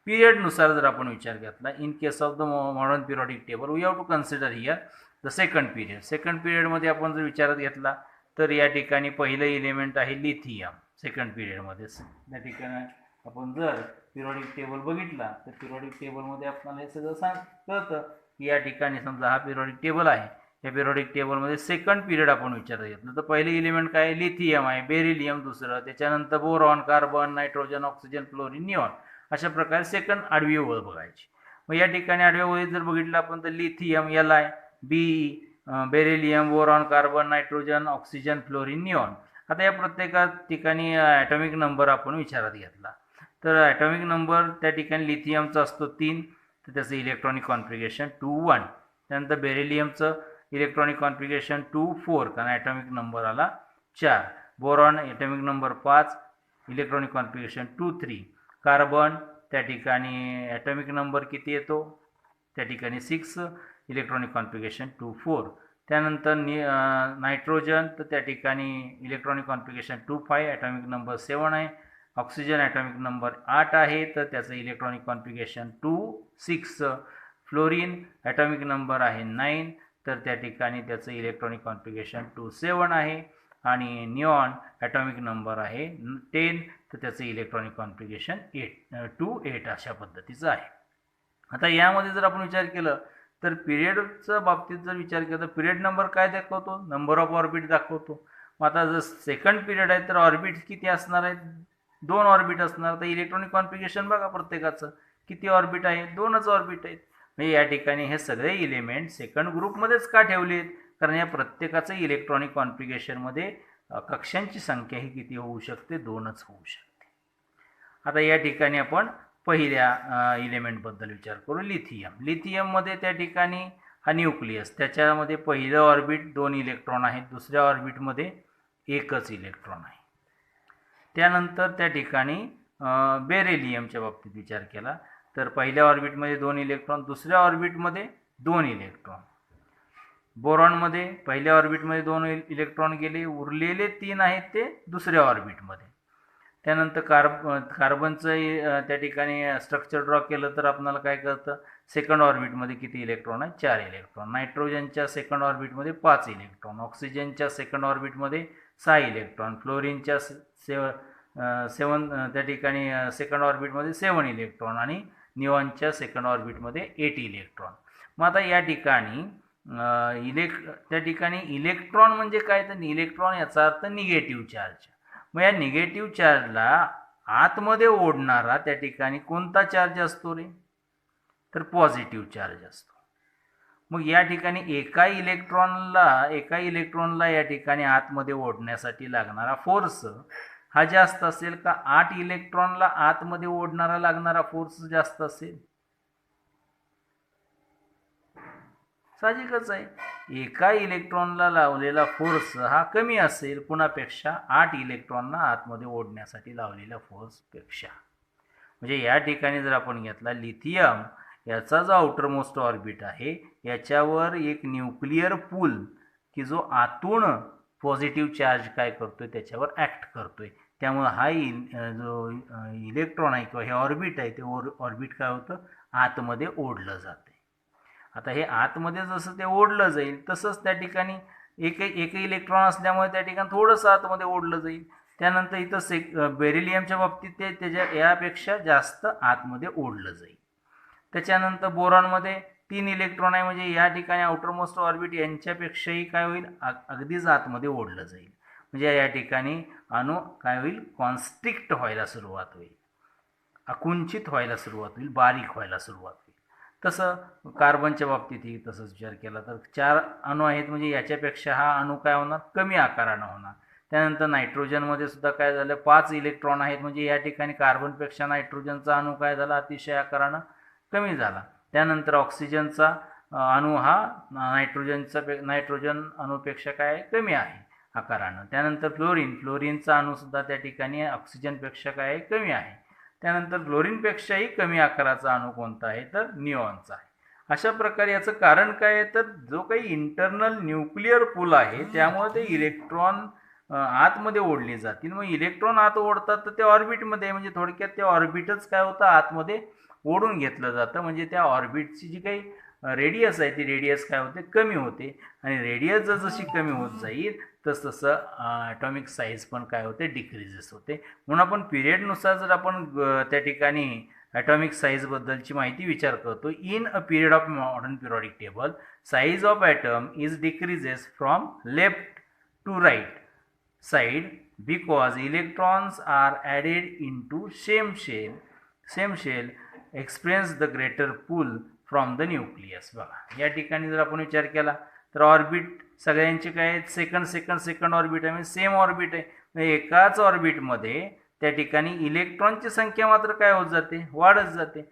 पिरियडनुसार जर आपण विचार घेतला, in case of the modern periodic table we have to consider here the second period. Second पिरियडमध्ये आपण जर विचारात घेतला तर या ठिकाणी पहिलं इलेमेंट आहे लिथियम. सेकंड पिरियडमध्येच त्या ठिकाणी आपण जर पिरियॉडिक टेबल बघितला तर पिरियॉडिक टेबलमध्ये आपल्याला हे सगळं कळतं की या ठिकाणी समजा हा पिरियॉडिक टेबल आहे, या पिरियॉडिक टेबलमध्ये सेकंड पिरियड आपण विचारात घेतलं तर पहिले इलिमेंट काय लिथियम आहे, बेरिलियम दुसरं, त्याच्यानंतर boron, carbon, nitrogen, oxygen, fluorine, neon, अशा प्रकारे सेकंड आडवी ओळ बघायची. मग या ठिकाणी आडव्या ओळीत जर बघितलं आपण तर lithium Li, B, beryllium, boron, carbon, nitrogen, oxygen, fluorine, neon. आता या प्रत्येक ठिकाणी ॲटॉमिक नंबर आपण विचारात घेतला तर ॲटॉमिक नंबर त्या ठिकाणी लिथियमचा असतो 3, तर त्याचं इलेक्ट्रॉनिक कॉन्फिगरेशन 2, 1. त्यानंतर बेरिलियमचं इलेक्ट्रॉनिक कॉन्फिगरेशन 2, 4 कारण ॲटॉमिक नंबर आला 4. Boron atomic number 5, electronic configuration 2, 3. Carbon त्या ठिकाणी ॲटॉमिक नंबर किती येतो त्या ठिकाणी 6, इलेक्ट्रॉनिक कॉन्फिगरेशन 2, 4. त्यानंतर नायट्रोजन तर त्या ठिकाणी इलेक्ट्रॉनिक कॉन्फिगरेशन 2, 5, ॲटॉमिक नंबर 7 आहे. ऑक्सिजन ॲटॉमिक नंबर 8 आहे तर त्याचं electronic configuration 2, 6. Fluorine atomic number आहे 9 तर त्या ठिकाणी त्याचं इलेक्ट्रॉनिक कॉन्फिगरेशन 2, 7 आहे. आणि निऑन ॲटॉमिक नंबर आहे 10 तर त्याचं इलेक्ट्रॉनिक कॉन्फिगरेशन 2, 8 अशा पद्धतीचं आहे. आता यामध्ये जर आपण विचार केलं तर पिरियडच्या बाबतीत जर विचार केला तर पिरियड नंबर काय दाखवतो, नंबर ऑफ ऑर्बिट दाखवतो. मग आता जर सेकंड पिरियड आहे तर ऑर्बिट किती असणार आहेत, 2 ऑर्बिट असणार. तर इलेक्ट्रॉनिक कॉन्फिगरेशन बघा प्रत्येकाचं किती ऑर्बिट आहे, 2च ऑर्बिट आहेत. म्हणजे या ठिकाणी हे सगळे इलिमेंट सेकंड ग्रुपमध्येच का ठेवलेत, कारण या प्रत्येकाचं इलेक्ट्रॉनिक कॉन्फिगरेशनमध्ये कक्षांची संख्या ही किती होऊ शकते, 2च होऊ शकते. आता या ठिकाणी आपण पहिल्या इलिमेंटबद्दल विचार करू. लिथियममध्ये त्या ठिकाणी हा न्यूक्लियस, त्याच्यामध्ये पहिलं ऑर्बिट 2 इलेक्ट्रॉन आहेत, दुसऱ्या ऑर्बिटमध्ये 1च इलेक्ट्रॉन आहे. त्यानंतर त्या ठिकाणी बेरिलियमच्या बाबतीत विचार केला तर पहिल्या ऑर्बिटमध्ये 2 इलेक्ट्रॉन, दुसऱ्या ऑर्बिटमध्ये 2 इलेक्ट्रॉन. बोरॉनमध्ये पहिल्या ऑर्बिटमध्ये 2 इलेक्ट्रॉन गेले, उरलेले 3 आहेत ते दुसऱ्या ऑर्बिटमध्ये. त्यानंतर कार्बनचं त्या ठिकाणी स्ट्रक्चर ड्रॉ केलं तर आपल्याला काय कळतं, सेकंड ऑर्बिटमध्ये किती इलेक्ट्रॉन आहे, 4 इलेक्ट्रॉन. नायट्रोजनच्या सेकंड ऑर्बिटमध्ये 5 इलेक्ट्रॉन, ऑक्सिजनच्या सेकंड ऑर्बिटमध्ये 6 इलेक्ट्रॉन, फ्लोरीनच्या 7 त्या ठिकाणी सेकंड ऑर्बिटमध्ये 7 इलेक्ट्रॉन आणि निऑनच्या सेकंड ऑर्बिटमध्ये 8 इलेक्ट्रॉन. मग आता या ठिकाणी त्या ठिकाणी इलेक्ट्रॉन म्हणजे काय, तर इलेक्ट्रॉन याचा अर्थ निगेटिव्ह चार्ज. मग या निगेटिव्ह चार्जला आतमध्ये ओढणारा त्या ठिकाणी कोणता चार्ज असतो रे, तर पॉझिटिव्ह चार्ज असतो. मग या ठिकाणी एका इलेक्ट्रॉनला या ठिकाणी आतमध्ये ओढण्यासाठी लागणारा फोर्स हा जास्त असेल का 8 इलेक्ट्रॉनला आतमध्ये ओढणारा लागणारा फोर्स जास्त असेल, साहजिकच आहे. एका इलेक्ट्रॉनला लावलेला फोर्स हा कमी असेल कुणापेक्षा, 8 इलेक्ट्रॉनला आतमध्ये ओढण्यासाठी लावलेल्या फोर्सपेक्षा. म्हणजे या ठिकाणी जर आपण घेतला लिथियम, याचा जो आउटर मोस्ट ऑर्बिट आहे याच्यावर एक न्यूक्लिअर पूल की जो आतून पॉझिटिव्ह चार्ज काय करतोय त्याच्यावर ॲक्ट करतोय. त्यामुळे हा जो इलेक्ट्रॉन आहे किंवा हे ऑर्बिट आहे ते ऑर्बिट काय होतं, आतमध्ये ओढलं जाते. आता हे आतमध्ये जसं ते ओढलं जाईल तसंच त्या ठिकाणी एक इलेक्ट्रॉन असल्यामुळे त्या ठिकाणी थोडंसं आतमध्ये ओढलं जाईल. त्यानंतर इथं बेरिलियमच्या बाबतीत ते त्याच्या यापेक्षा जास्त आतमध्ये ओढलं जाईल. त्याच्यानंतर बोरॉनमध्ये 3 इलेक्ट्रॉन आहे, म्हणजे या ठिकाणी आउटरमोस्ट ऑर्बिट यांच्यापेक्षाही काय होईल, अगदीच आतमध्ये ओढलं जाईल. म्हणजे या ठिकाणी अणू काय होईल, कॉन्स्ट्रिक्ट व्हायला सुरुवात होईल, आकुंचित व्हायला सुरुवात होईल, बारीक व्हायला सुरुवात होईल. तसं कार्बनच्या बाबतीतही तसंच विचार केला तर 4 अणू आहेत, म्हणजे याच्यापेक्षा हा अणू काय होणार, कमी आकारानं होणार. त्यानंतर नायट्रोजनमध्ये सुद्धा काय झालं, 5 इलेक्ट्रॉन आहेत, म्हणजे या ठिकाणी कार्बनपेक्षा नायट्रोजनचा अणू काय झाला, अतिशय आकारानं कमी झाला. त्यानंतर ऑक्सिजनचा अणू हा नायट्रोजन अणूपेक्षा काय कमी आहे आकारानं. त्यानंतर फ्लोरीनचा अणूसुद्धा त्या ठिकाणी ऑक्सिजनपेक्षा काय कमी आहे. त्यानंतर फ्लोरीनपेक्षाही कमी आकाराचा अणू कोणता आहे, तर निऑनचा आहे. अशा प्रकारे याचं कारण काय आहे, तर जो काही इंटरनल न्यूक्लिअर पूल आहे त्यामुळे ते इलेक्ट्रॉन आतमध्ये ओढले जातील. मग इलेक्ट्रॉन आत ओढतात तर ते ऑर्बिटमध्ये, म्हणजे थोडक्यात ते ऑर्बिटच काय होतं, आतमध्ये ओढून घेतलं जातं. म्हणजे त्या ऑर्बिटची जी काही रेडियस आहे ती रेडियस काय होते, कमी होते. आणि रेडियस जशी कमी होत जाईल तसं ॲटॉमिक साईज पण काय होते, डिक्रीजेस होते. म्हणून आपण पिरियडनुसार जर आपण त्या ठिकाणी ॲटॉमिक साईजबद्दलची माहिती विचार करतो. In a period of modern periodic table size of atom is decreases from left to right side because electrons are added into same shell experience the greater pull from the nucleus. बघा या ठिकाणी जर आपण विचार केला तर orbit सगळ्यांचे काय सेकंड ऑर्बिट आहे, म्हणजे सेम ऑर्बिट आहे, म्हणजे एकाच ऑर्बिटमध्ये त्या ठिकाणी इलेक्ट्रॉनची संख्या मात्र काय होत जाते, वाढत जाते.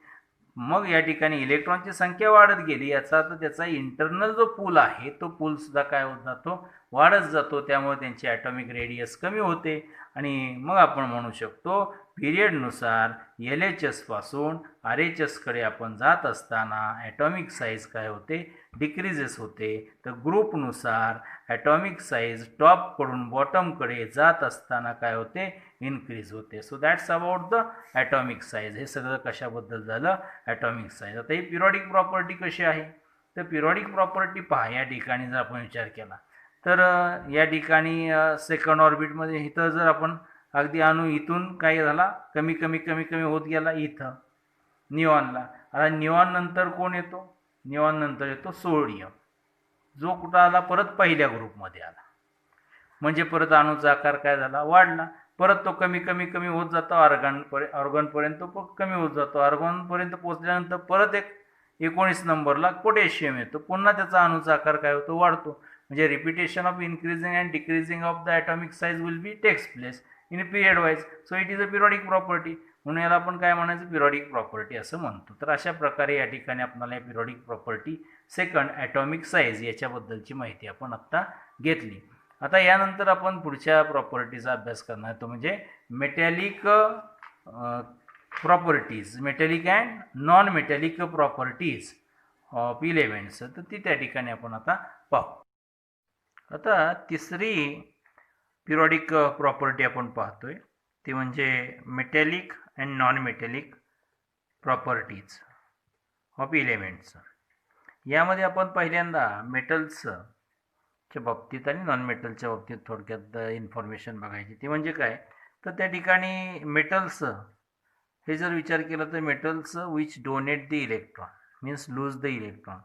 मग या ठिकाणी इलेक्ट्रॉनची संख्या वाढत गेली याचा अर्थ त्याचा इंटरनल जो पूल आहे तो पूल सुद्धा काय होत जातो, वाढत जातो. त्यामुळे त्यांची ॲटॉमिक रेडियस कमी होते आणि मग आपण म्हणू शकतो पिरियडनुसार LHS पासून RHS कडे आपण जात असताना ॲटॉमिक साईज काय होते, डिक्रीजेस होते. तर ग्रुपनुसार ॲटॉमिक साईज टॉपकडून बॉटमकडे जात असताना काय होते, इन्क्रीज होते. So that's about the atomic size. हे सगळं कशाबद्दल झालं, ॲटॉमिक साईज. आता ही पिरियॉडिक प्रॉपर्टी कशी आहे, तर पिरियॉडिक प्रॉपर्टी पहा या ठिकाणी जर आपण विचार केला तर या ठिकाणी सेकंड ऑर्बिटमध्ये इथं जर आपण अगदी अणू इथून काय झाला कमी होत गेला इथं निऑनला. आता निऑन नंतर कोण येतो, निऑन नंतर येतो सोडियम, जो कुठं आला परत पहिल्या ग्रुपमध्ये आला, म्हणजे परत अणूचा आकार काय झाला, वाढला. परत तो कमी होत जातो ऑर्गनपर्यंत कमी होत जातो. ऑर्गनपर्यंत पोहोचल्यानंतर परत 19 नंबरला पोटॅशियम येतो, पुन्हा त्याचा अणूचा आकार काय होतो, वाढतो. म्हणजे repetition of increasing and decreasing of the atomic size will be takes place in period wise. So it is a periodic property. म्हणून याला आपण काय म्हणायचं, पिरियॉडिक प्रॉपर्टी असं म्हणतो. तर अशा प्रकारे या ठिकाणी आपल्याला periodic property second atomic size याच्याबद्दलची माहिती आपण आत्ता घेतली. आता यानंतर आपण पुढच्या प्रॉपर्टीचा अभ्यास करणार, तो म्हणजे metallic properties, metallic and non metallic properties of elements. तर ती त्या ठिकाणी आपण आता पाहू. आता तिसरी पिरियॉडिक प्रॉपर्टी आपण पाहतोय ती म्हणजे metallic and non metallic properties of elements. यामध्ये आपण पहिल्यांदा मेटल्सच्या बाबतीत आणि नॉन मेटलच्या बाबतीत थोडक्यात इन्फॉर्मेशन बघायची. ती म्हणजे काय, तर त्या ठिकाणी मेटल्स हे जर विचार केला तर metals which donate the electron means loose the electron,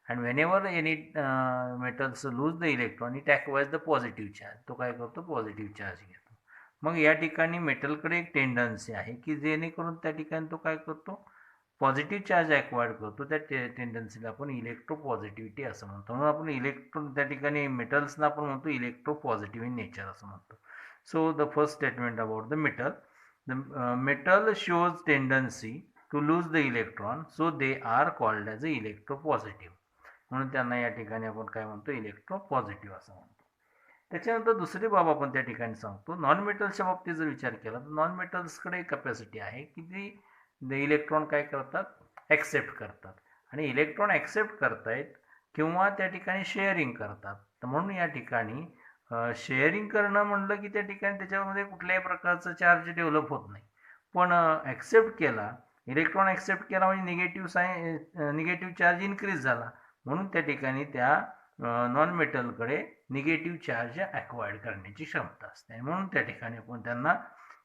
and whenever any metals lose the electron it acquires the positive charge. तो काय करतो, पॉझिटिव्ह चार्ज घेतो. मग या ठिकाणी मेटलकडे एक टेंडन्सी आहे की जेणेकरून त्या ठिकाणी तो काय करतो, पॉझिटिव्ह चार्ज ॲक्वायर्ड करतो. त्या टेंडन्सीला आपण इलेक्ट्रोपॉझिटिव्हिटी असं म्हणतो. म्हणून आपण इलेक्ट्रॉन त्या ठिकाणी मेटल्सना आपण म्हणतो इलेक्ट्रोपॉझिटिव्ह इन नेचर असं म्हणतो. So the first statement about the metal, the metal shows tendency to lose the electron so they are called as a electropositive. म्हणून त्यांना या ठिकाणी आपण काय म्हणतो, इलेक्ट्रोपॉझिटिव्ह असं म्हणतो. त्याच्यानंतर दुसरी बाब आपण त्या ठिकाणी सांगतो, नॉन मेटल्सच्या बाबतीत जर विचार केला तर नॉन मेटल्सकडे कॅपॅसिटी आहे की ती इलेक्ट्रॉन काय करतात, ॲक्सेप्ट करतात. आणि इलेक्ट्रॉन ॲक्सेप्ट करतायत किंवा त्या ठिकाणी शेअरिंग करतात. तर म्हणून या ठिकाणी शेअरिंग करणं म्हणलं की त्या ठिकाणी त्याच्यामध्ये कुठल्याही प्रकारचं चार्ज डेव्हलप होत नाही. पण ॲक्सेप्ट केला, इलेक्ट्रॉन ॲक्सेप्ट केला म्हणजे निगेटिव्ह चार्ज इन्क्रीज झाला. म्हणून त्या ठिकाणी त्या नॉन मेटलकडे निगेटिव्ह चार्ज ॲक्वायर्ड करण्याची क्षमता असते. म्हणून त्या ठिकाणी आपण त्यांना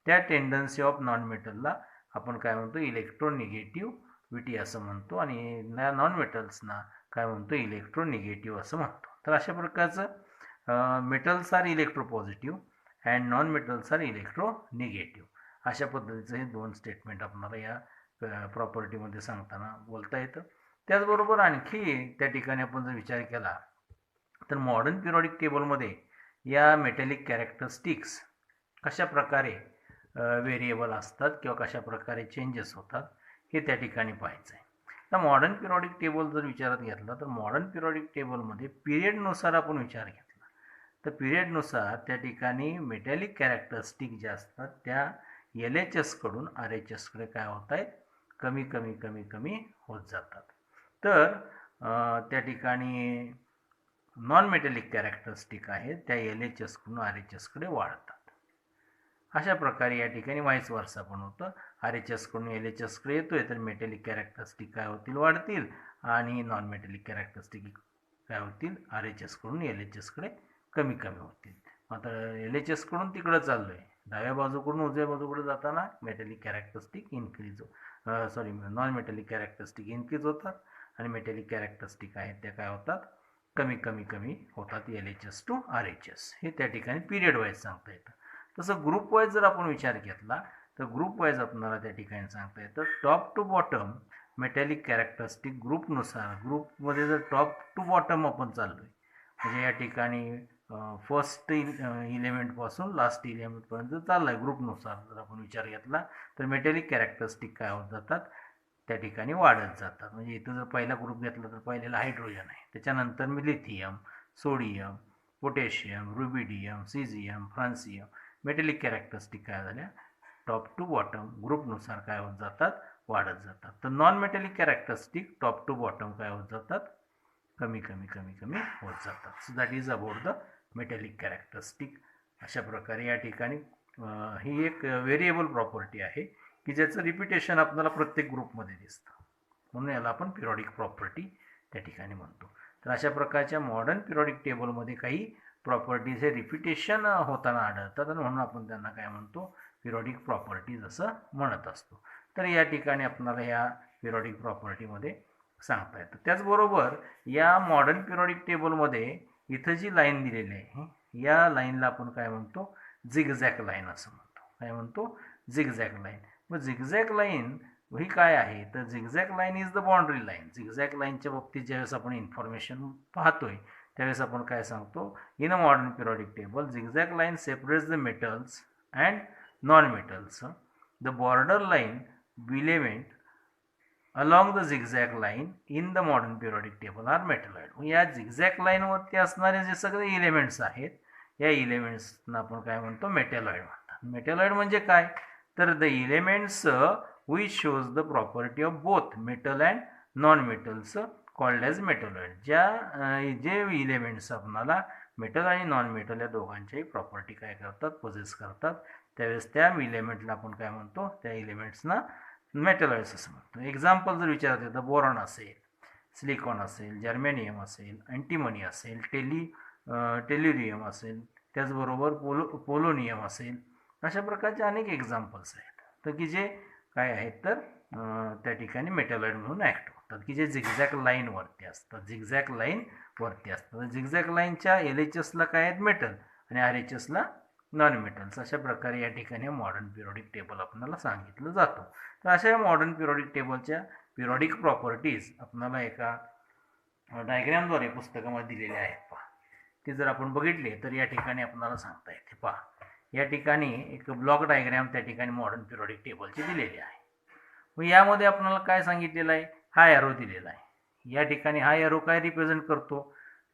त्या टेंडन्सी ऑफ नॉन मेटलला आपण काय म्हणतो, इलेक्ट्रोनिगेटिव्हिटी असं म्हणतो. आणि नॉन मेटल्सना काय म्हणतो, इलेक्ट्रोनिगेटिव्ह असं म्हणतो. तर अशा प्रकारचं metals are electropositive and non metals are electronegative. अशा पद्धतीचं हे दोन स्टेटमेंट आपल्याला या प्रॉपर्टीमध्ये सांगताना बोलता येतं. त्याचबरोबर आणखी त्या ठिकाणी आपण जर विचार केला तर मॉडर्न पिरियॉडिक टेबलमध्ये या मेटॅलिक कॅरेक्टरिस्टिक्स कशा प्रकारे व्हेरिएबल असतात किंवा कशा प्रकारे चेंजेस होतात हे त्या ठिकाणी पाहायचं आहे. तर मॉडर्न पिरियॉडिक टेबल जर विचारात घेतला तर मॉडर्न पिरियॉडिक टेबलमध्ये पिरियडनुसार आपण विचार घेतला तर पिरियडनुसार त्या ठिकाणी मेटॅलिक कॅरेक्टरिस्टिक ज्या असतात त्या LHS कडून RHS कडे काय होत आहेत, कमी होत जातात. तर त्या ठिकाणी नॉन मेटॅलिक कॅरेक्टरिस्टिक आहेत त्या LHS कडून RHS कडे वाढतात. अशा प्रकारे या ठिकाणी व्हाईस वर्सा पण होतं. RHS कडून LHS कडे येतोय तर मेटॅलिक कॅरेक्टरिस्टिक काय होतील, वाढतील. आणि नॉन मेटॅलिक कॅरेक्टरिस्टिक काय होतील, RHS कडून LHS कडे कमी होतील. आता LHS कडून तिकडं चाललोय, डाव्या बाजूकडून उजव्या बाजूकडे जाताना metallic characteristic increase sorry non metallic characteristic increase होतात आणि मेटॅलिक कॅरेक्टरिस्टिक आहेत त्या काय होतात, कमी कमी कमी होतात, LHS टू RHS. हे त्या ठिकाणी पिरियड वाईज सांगता येतं. तसं ग्रुप वाईज जर आपण विचार घेतला तर ग्रुप वाईज आपल्याला त्या ठिकाणी सांगता येतं top to bottom metallic characteristic ग्रुपनुसार. ग्रुपमध्ये जर टॉप टू बॉटम आपण चाललो आहे म्हणजे या ठिकाणी फर्स्ट इलेमेंटपासून लास्ट इलेमेंटपर्यंत चालला आहे ग्रुपनुसार जर आपण विचार घेतला तर मेटॅलिक कॅरेक्टरिस्टिक काय होत जातात, त्या ठिकाणी वाढत जातात. म्हणजे इथं जर पहिला ग्रुप घेतला तर पहिलेला हायड्रोजन आहे, त्याच्यानंतर मी lithium, sodium, potassium, rubidium, caesium, francium. Metallic characteristic काय झाल्या, टॉप टू बॉटम ग्रुपनुसार काय होत जातात, वाढत जातात. तर non metallic characteristic top to bottom काय होत जातात, कमी कमी कमी कमी होत जातात. So that is about the metallic characteristic. अशा प्रकारे या ठिकाणी ही एक व्हेरिएबल प्रॉपर्टी आहे की ज्याचं रिपिटेशन आपल्याला प्रत्येक ग्रुपमध्ये दिसतं, म्हणून याला आपण पिरियॉडिक प्रॉपर्टी त्या ठिकाणी म्हणतो. तर अशा प्रकारच्या मॉडर्न पिरियॉडिक टेबलमध्ये काही प्रॉपर्टीज हे रिपिटेशन होताना आढळतात आणि म्हणून आपण त्यांना काय म्हणतो, पिरियॉडिक प्रॉपर्टीज असं म्हणत असतो. तर या ठिकाणी आपल्याला ह्या पिरियॉडिक प्रॉपर्टीमध्ये सांगता येतं. त्याचबरोबर या मॉडर्न पिरियॉडिक टेबलमध्ये इथं जी लाईन दिलेली आहे या लाईनला आपण काय म्हणतो, झिगझॅग लाईन असं म्हणतो. काय म्हणतो, झिगझॅग लाईन. मग झिगझॅग लाईन ही काय आहे तर zigzag line is the boundary line. Zigzag लाईनच्या बाबतीत ज्यावेळेस आपण इन्फॉर्मेशन पाहतोय त्यावेळेस आपण काय सांगतो, in a modern periodic table zigzag line separates the metals and non metals. The border line element along the zigzag line in the modern periodic table are metalloid. या झिगझॅग लाईनवरती असणारे जे सगळे इलेमेंट्स आहेत या इलेमेंट्सना आपण काय म्हणतो, मेटलॉइड म्हणतात. मेटलॉइड म्हणजे काय तर the elements which shows the property of both metal and non metals called as metalloid. जे इलेमेंट्स आपणाला मेटल आणि नॉन मेटल या दोघांच्याही प्रॉपर्टी काय करतात, पोझेस करतात, त्यावेळेस त्या इलेमेंटला आपण काय म्हणतो, त्या इलेमेंट्सना मेटलॉइड्स असं म्हणतो. एक्झाम्पल जर विचारत तर बोरॉन असेल, सिलिकॉन असेल, जर्मेनियम असेल, अँटिमनी असेल, टेल्युरियम असेल, त्याचबरोबर पोलोनियम असेल, अशा प्रकारचे अनेक एक्झाम्पल्स आहेत तर की जे काय आहेत तर त्या ठिकाणी मेटलॉइड म्हणून ॲक्ट होतात की जे झिगझॅग लाईनवरती असतात. झिगझॅग लाईनवरती असतात. झिगझॅग लाईनच्या LHSला काय आहेत, मेटल आणि RHSला नॉन मेटल्स. अशा प्रकारे या ठिकाणी मॉडर्न पिरियॉडिक टेबल आपल्याला सांगितलं जातं. तर अशा या मॉडर्न पिरियॉडिक टेबलच्या पिरियॉडिक प्रॉपर्टीज आपल्याला एका डायग्रॅमद्वारे पुस्तकामध्ये दिलेले आहेत. पहा ते जर आपण बघितले तर या ठिकाणी आपल्याला सांगता येते. पहा या ठिकाणी एक ब्लॉक डायग्रॅम त्या ठिकाणी मॉडर्न पिरियॉडिक टेबलची दिलेली आहे. मग यामध्ये आपल्याला काय सांगितलेलं आहे, हा एरो दिलेला आहे. या ठिकाणी हा एरो काय रिप्रेझेंट करतो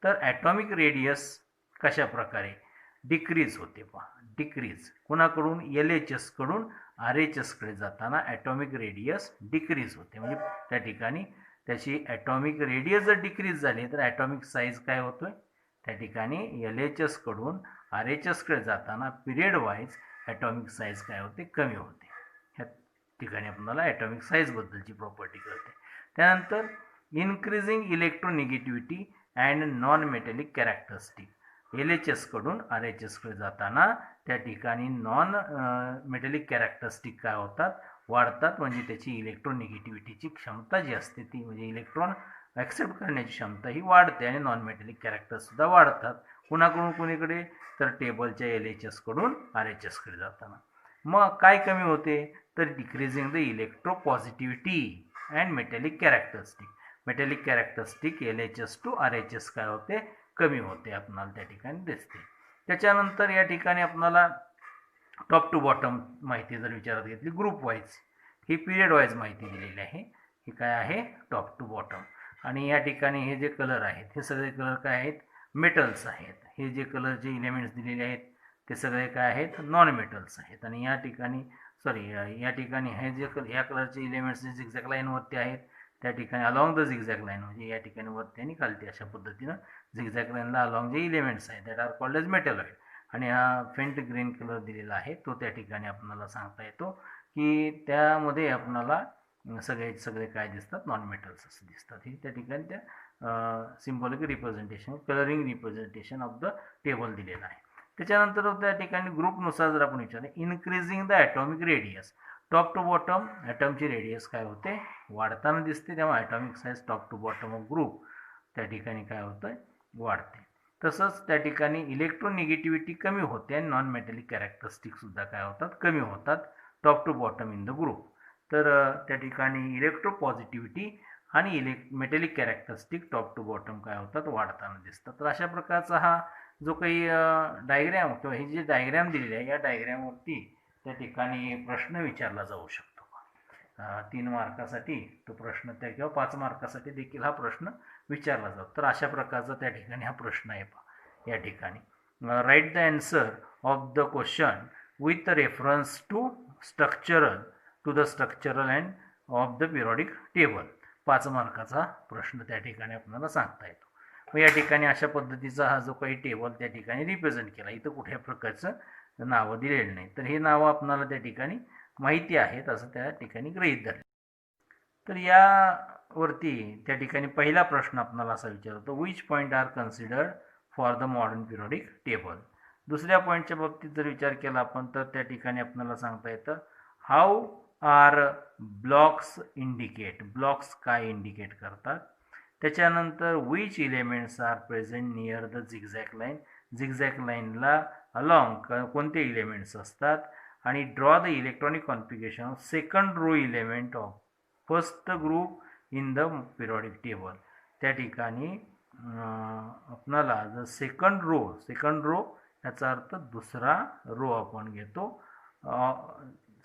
तर ॲटॉमिक रेडियस कशा प्रकारे डिक्रीज होते. पहा डिक्रीज कोणाकडून, LHS कडून RHS कडे जाताना ॲटॉमिक रेडियस डिक्रीज होते. म्हणजे त्या ठिकाणी त्याची ॲटॉमिक रेडियस जर डिक्रीज झाली तर ॲटॉमिक साईज काय होतोय, त्या ठिकाणी LHS कडून RHS कडे जाताना पिरियड वाईज ॲटॉमिक साईज काय होते, कमी होते. ह्या ठिकाणी आपल्याला ॲटॉमिक साईजबद्दलची प्रॉपर्टी कळते. त्यानंतर increasing electronegativity and non metallic characteristic. LHS कडून RHS कडे जाताना त्या ठिकाणी नॉन मेटॅलिक कॅरेक्टरिस्टिक काय होतात, वाढतात. म्हणजे त्याची इलेक्ट्रोनिगेटिव्हिटीची क्षमता जी असते ती म्हणजे इलेक्ट्रॉन ॲक्सेप्ट करण्याची क्षमता ही वाढते आणि नॉन मेटॅलिक कॅरेक्टरसुद्धा वाढतात. कुणाकडून कुणीकडे तर टेबलच्या LHS कडून RHS कडे जाताना. मग काय कमी होते तर decreasing the electropositivity and metallic characteristic. Metallic characteristic LHS to RHS काय होते, कमी होते आपणाला त्या ठिकाणी दिसते. त्याच्यानंतर या ठिकाणी आपणाला टॉप टू बॉटम माहिती जर विचारात घेतली ग्रुप वाईज, ही पिरियड वाईज माहिती दिलेली आहे. ही काय आहे, टॉप टू बॉटम. आणि या ठिकाणी हे जे कलर आहेत हे सगळे कलर काय आहेत, मेटल्स आहेत. हे जे कलरचे इलेमेंट्स दिलेले आहेत ते सगळे काय आहेत, नॉन मेटल्स आहेत. आणि या ठिकाणी या ठिकाणी हे जे या कलरचे इलेमेंट्स जे झिगझॅग लाईनवरती आहेत त्या ठिकाणी अलॉंग द झिगझॅग लाईन म्हणजे या ठिकाणी वरती आणि खालती अशा पद्धतीनं झिगझॅग लाईनला अलॉंग जे इलेमेंट्स आहेत that are called as metalloid. आणि हा फेंट ग्रीन कलर दिलेला आहे तो त्या ठिकाणी आपल्याला सांगता येतो की त्यामध्ये आपल्याला सगळे काय दिसतात, नॉन मेटल्स असं दिसतात. हे त्या ठिकाणी त्या symbolic representation, colouring representation of the table दिलेलं आहे. त्याच्यानंतर त्या ठिकाणी ग्रुपनुसार जर आपण विचारलं, increasing the atomic radius. Top to bottom ॲटमची रेडियस काय होते, वाढताना दिसते, तेव्हा atomic size top to bottom of group त्या ठिकाणी काय होतं, वाढते. तसंच त्या ठिकाणी इलेक्ट्रोनिगेटिव्हिटी कमी होते आणि नॉन मेटॅलिक कॅरेक्टरिस्टिकसुद्धा काय होतात, कमी होतात top to bottom in the group. तर त्या ठिकाणी इलेक्ट्रोपॉझिटिव्हिटी आणि metallic characteristic top to bottom काय होतात, वाढताना दिसतात. तर अशा प्रकारचा हा जो काही डायग्रॅम किंवा ही जी डायग्रॅम दिलेली आहे, या डायग्रॅमवरती त्या ठिकाणी प्रश्न विचारला जाऊ शकतो. 3 मार्कासाठी तो प्रश्न त्या किंवा 5 मार्कासाठी देखील हा प्रश्न विचारला जातो. तर अशा प्रकारचा त्या ठिकाणी हा प्रश्न आहे. या ठिकाणी write the answer of the question with reference to the structural and of the periodic table. 5 मार्काचा प्रश्न त्या ठिकाणी आपल्याला सांगता येतो. मग या ठिकाणी अशा पद्धतीचा हा जो काही टेबल त्या ठिकाणी रिप्रेझेंट केला, इथं कुठल्या प्रकारचं नावं दिलेलं नाही. तर हे नावं आपल्याला त्या ठिकाणी माहिती आहेत असं त्या ठिकाणी गृहीत धरले. तर यावरती त्या ठिकाणी पहिला प्रश्न आपल्याला असा विचारतो, which point are considered for the modern periodic table. दुसऱ्या पॉईंटच्या बाबतीत जर विचार केला आपण, तर त्या ठिकाणी आपल्याला सांगता येतं, how are blocks indicate. Blocks काय इंडिकेट करतात. त्याच्यानंतर which elements are present near the zigzag line. Zigzag लाईनला अलॉंग कोणते इलेमेंट्स असतात. आणि draw the electronic configuration of second row element of first group in the periodic table. त्या ठिकाणी आपल्याला जर सेकंड रो याचा अर्थ दुसरा रो आपण घेतो.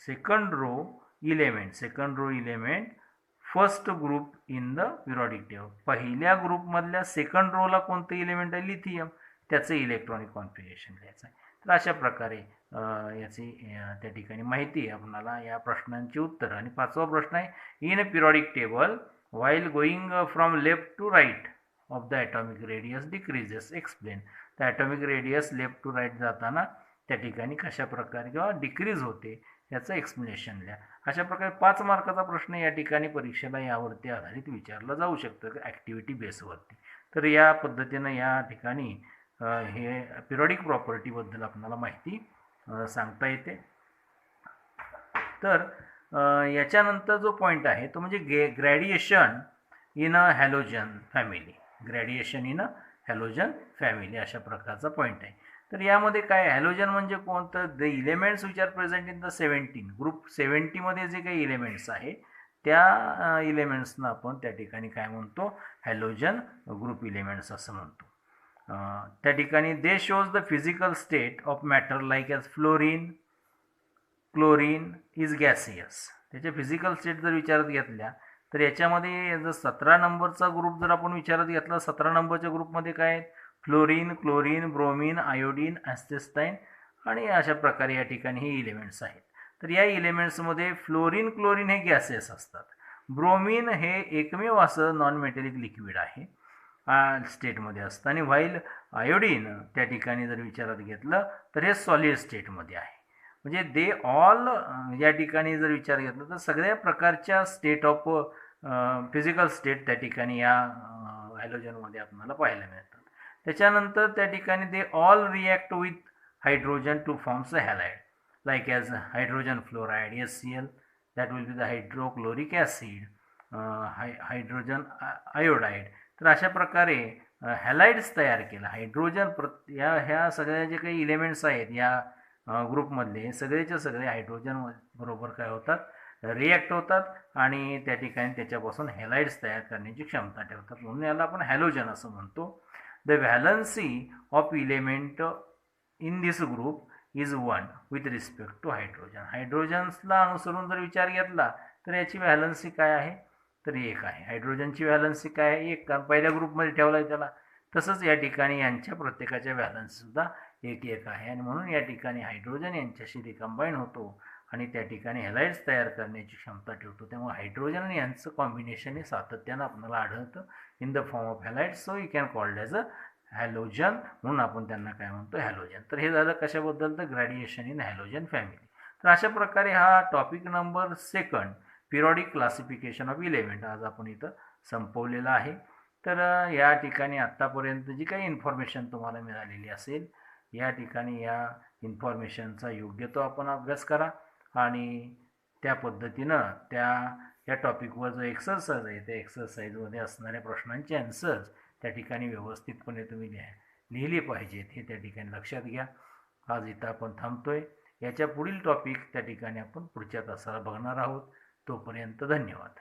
Second row element first group in the periodic table. पहिल्या ग्रुपमधल्या सेकंड रोला कोणतं इलेमेंट आहे, लिथियम, त्याचं इलेक्ट्रॉनिक कॉन्फिगरेशन घ्यायचं आहे. तर अशा प्रकारे याची त्या ठिकाणी माहिती आपल्याला या प्रश्नांची उत्तर. आणि 5वा प्रश्न आहे, in a periodic table while going from left to right of the atomic radius decreases, explain. तर atomic radius left to right जाताना त्या ठिकाणी कशा प्रकारे किंवा डिक्रीज होते याचं एक्सप्लेनेशन द्या. अशा प्रकारे 5 मार्काचा प्रश्न या ठिकाणी परीक्षेला यावरती आधारित विचारला जाऊ शकतो ॲक्टिव्हिटी बेसवरती. तर या पद्धतीनं या ठिकाणी हे पिरियडिक प्रॉपर्टीबद्दल आपल्याला माहिती सांगता येते. तर याच्यानंतर जो पॉईंट आहे तो म्हणजे ग्रॅडिएशन इन अ हॅलोजन फॅमिली. अशा प्रकारचा पॉईंट आहे. तर यामध्ये काय, हॅलोजन म्हणजे कोणतं, the elements which are present in the 17 group 70मध्ये जे काही इलेमेंट्स आहे त्या इलेमेंट्सना आपण त्या ठिकाणी काय म्हणतो, हॅलोजन ग्रुप इलेमेंट्स असं म्हणतो. त्या ठिकाणी दे shows the physical state of matter like as fluorine, chlorine is gaseous. त्याच्या फिजिकल स्टेट जर विचारात घेतल्या तर याच्यामध्ये जर 17 नंबरचा ग्रुप जर आपण विचारात घेतला, 17 नंबरच्या ग्रुपमध्ये काय आहेत, फ्लोरीन, क्लोरीन, ब्रोमीन, आयोडीन, ॲस्टेस्टाईन आणि अशा प्रकारे या ठिकाणी हे इलेमेंट्स आहेत. तर या इलेमेंट्समध्ये फ्लोरीन, क्लोरीन हे गॅसेस असतात. ब्रोमीन हे एकमेव असं नॉन मेटॅलिक लिक्विड आहे स्टेटमध्ये असतं. आणि व्हाईल आयोडीन त्या ठिकाणी जर विचारात घेतलं तर हे सॉलिड स्टेटमध्ये आहे. म्हणजे दे ऑल या ठिकाणी जर विचार घेतला तर सगळ्या प्रकारच्या स्टेट ऑफ फिजिकल स्टेट त्या ठिकाणी या हॅलोजनमध्ये आपल्याला पाहायला मिळतात. त्याच्यानंतर त्या ठिकाणी they all react with hydrogen two forms a halide like as hydrogen fluoride HCl, that will be the hydrochloric acid, hydrogen iodide. तर अशा प्रकारे हॅलाइड्स तयार केला. हायड्रोजन ह्या सगळ्या जे काही इलेमेंट्स आहेत या ग्रुपमधले सगळेच्या सगळे हायड्रोजन बरोबर काय होतात, रिॲक्ट होतात आणि त्या ठिकाणी त्याच्यापासून हॅलाइड्स तयार करण्याची क्षमता ठेवतात. म्हणून याला आपण हॅलोजन असं म्हणतो. The valency of element in this group is 1 with respect to hydrogen. हायड्रोजन्सला अनुसरून जर विचार घेतला तर याची व्हॅलन्सी काय आहे, तर 1 आहे. हायड्रोजनची व्हॅलन्सी काय आहे, 1, कारण पहिल्या ग्रुपमध्ये ठेवला आहे त्याला. तसंच या ठिकाणी यांच्या प्रत्येकाच्या व्हॅलन्सीसुद्धा 1 आहे. आणि म्हणून या ठिकाणी हायड्रोजन यांच्याशी रिकंबाईन होतो आणि त्या ठिकाणी हॅलाइड्स तयार करण्याची क्षमता ठेवतो. त्यामुळे हायड्रोजन आणि यांचं कॉम्बिनेशन हे सातत्यानं आपल्याला आढळतं in the form of halides. So you can called as a halogen, म्हणून आपण त्यांना काय म्हणतो, हॅलोजन. तर हे झालं कशाबद्दल, तर ग्रॅडिएशन इन हॅलोजन फॅमिली. तर अशा प्रकारे हा topic number 2 periodic classification of element आज आपण इथं संपवलेला आहे. तर या ठिकाणी आत्तापर्यंत जी काही इन्फॉर्मेशन तुम्हाला मिळालेली असेल या ठिकाणी या इन्फॉर्मेशनचा योग्य तो आपण अभ्यास करा आणि त्या पद्धतीनं या टॉपिकवर जो एक्सरसाइज आहे त्या एक्सरसाइजमध्ये असणाऱ्या प्रश्नांचे आन्सर्स त्या ठिकाणी व्यवस्थितपणे तुम्ही लिहिले पाहिजेत हे त्या ठिकाणी लक्षात घ्या. आज इथं आपण थांबतोय. याच्या पुढील टॉपिक त्या ठिकाणी आपण पुढच्या तासाला बघणार आहोत. तोपर्यंत धन्यवाद.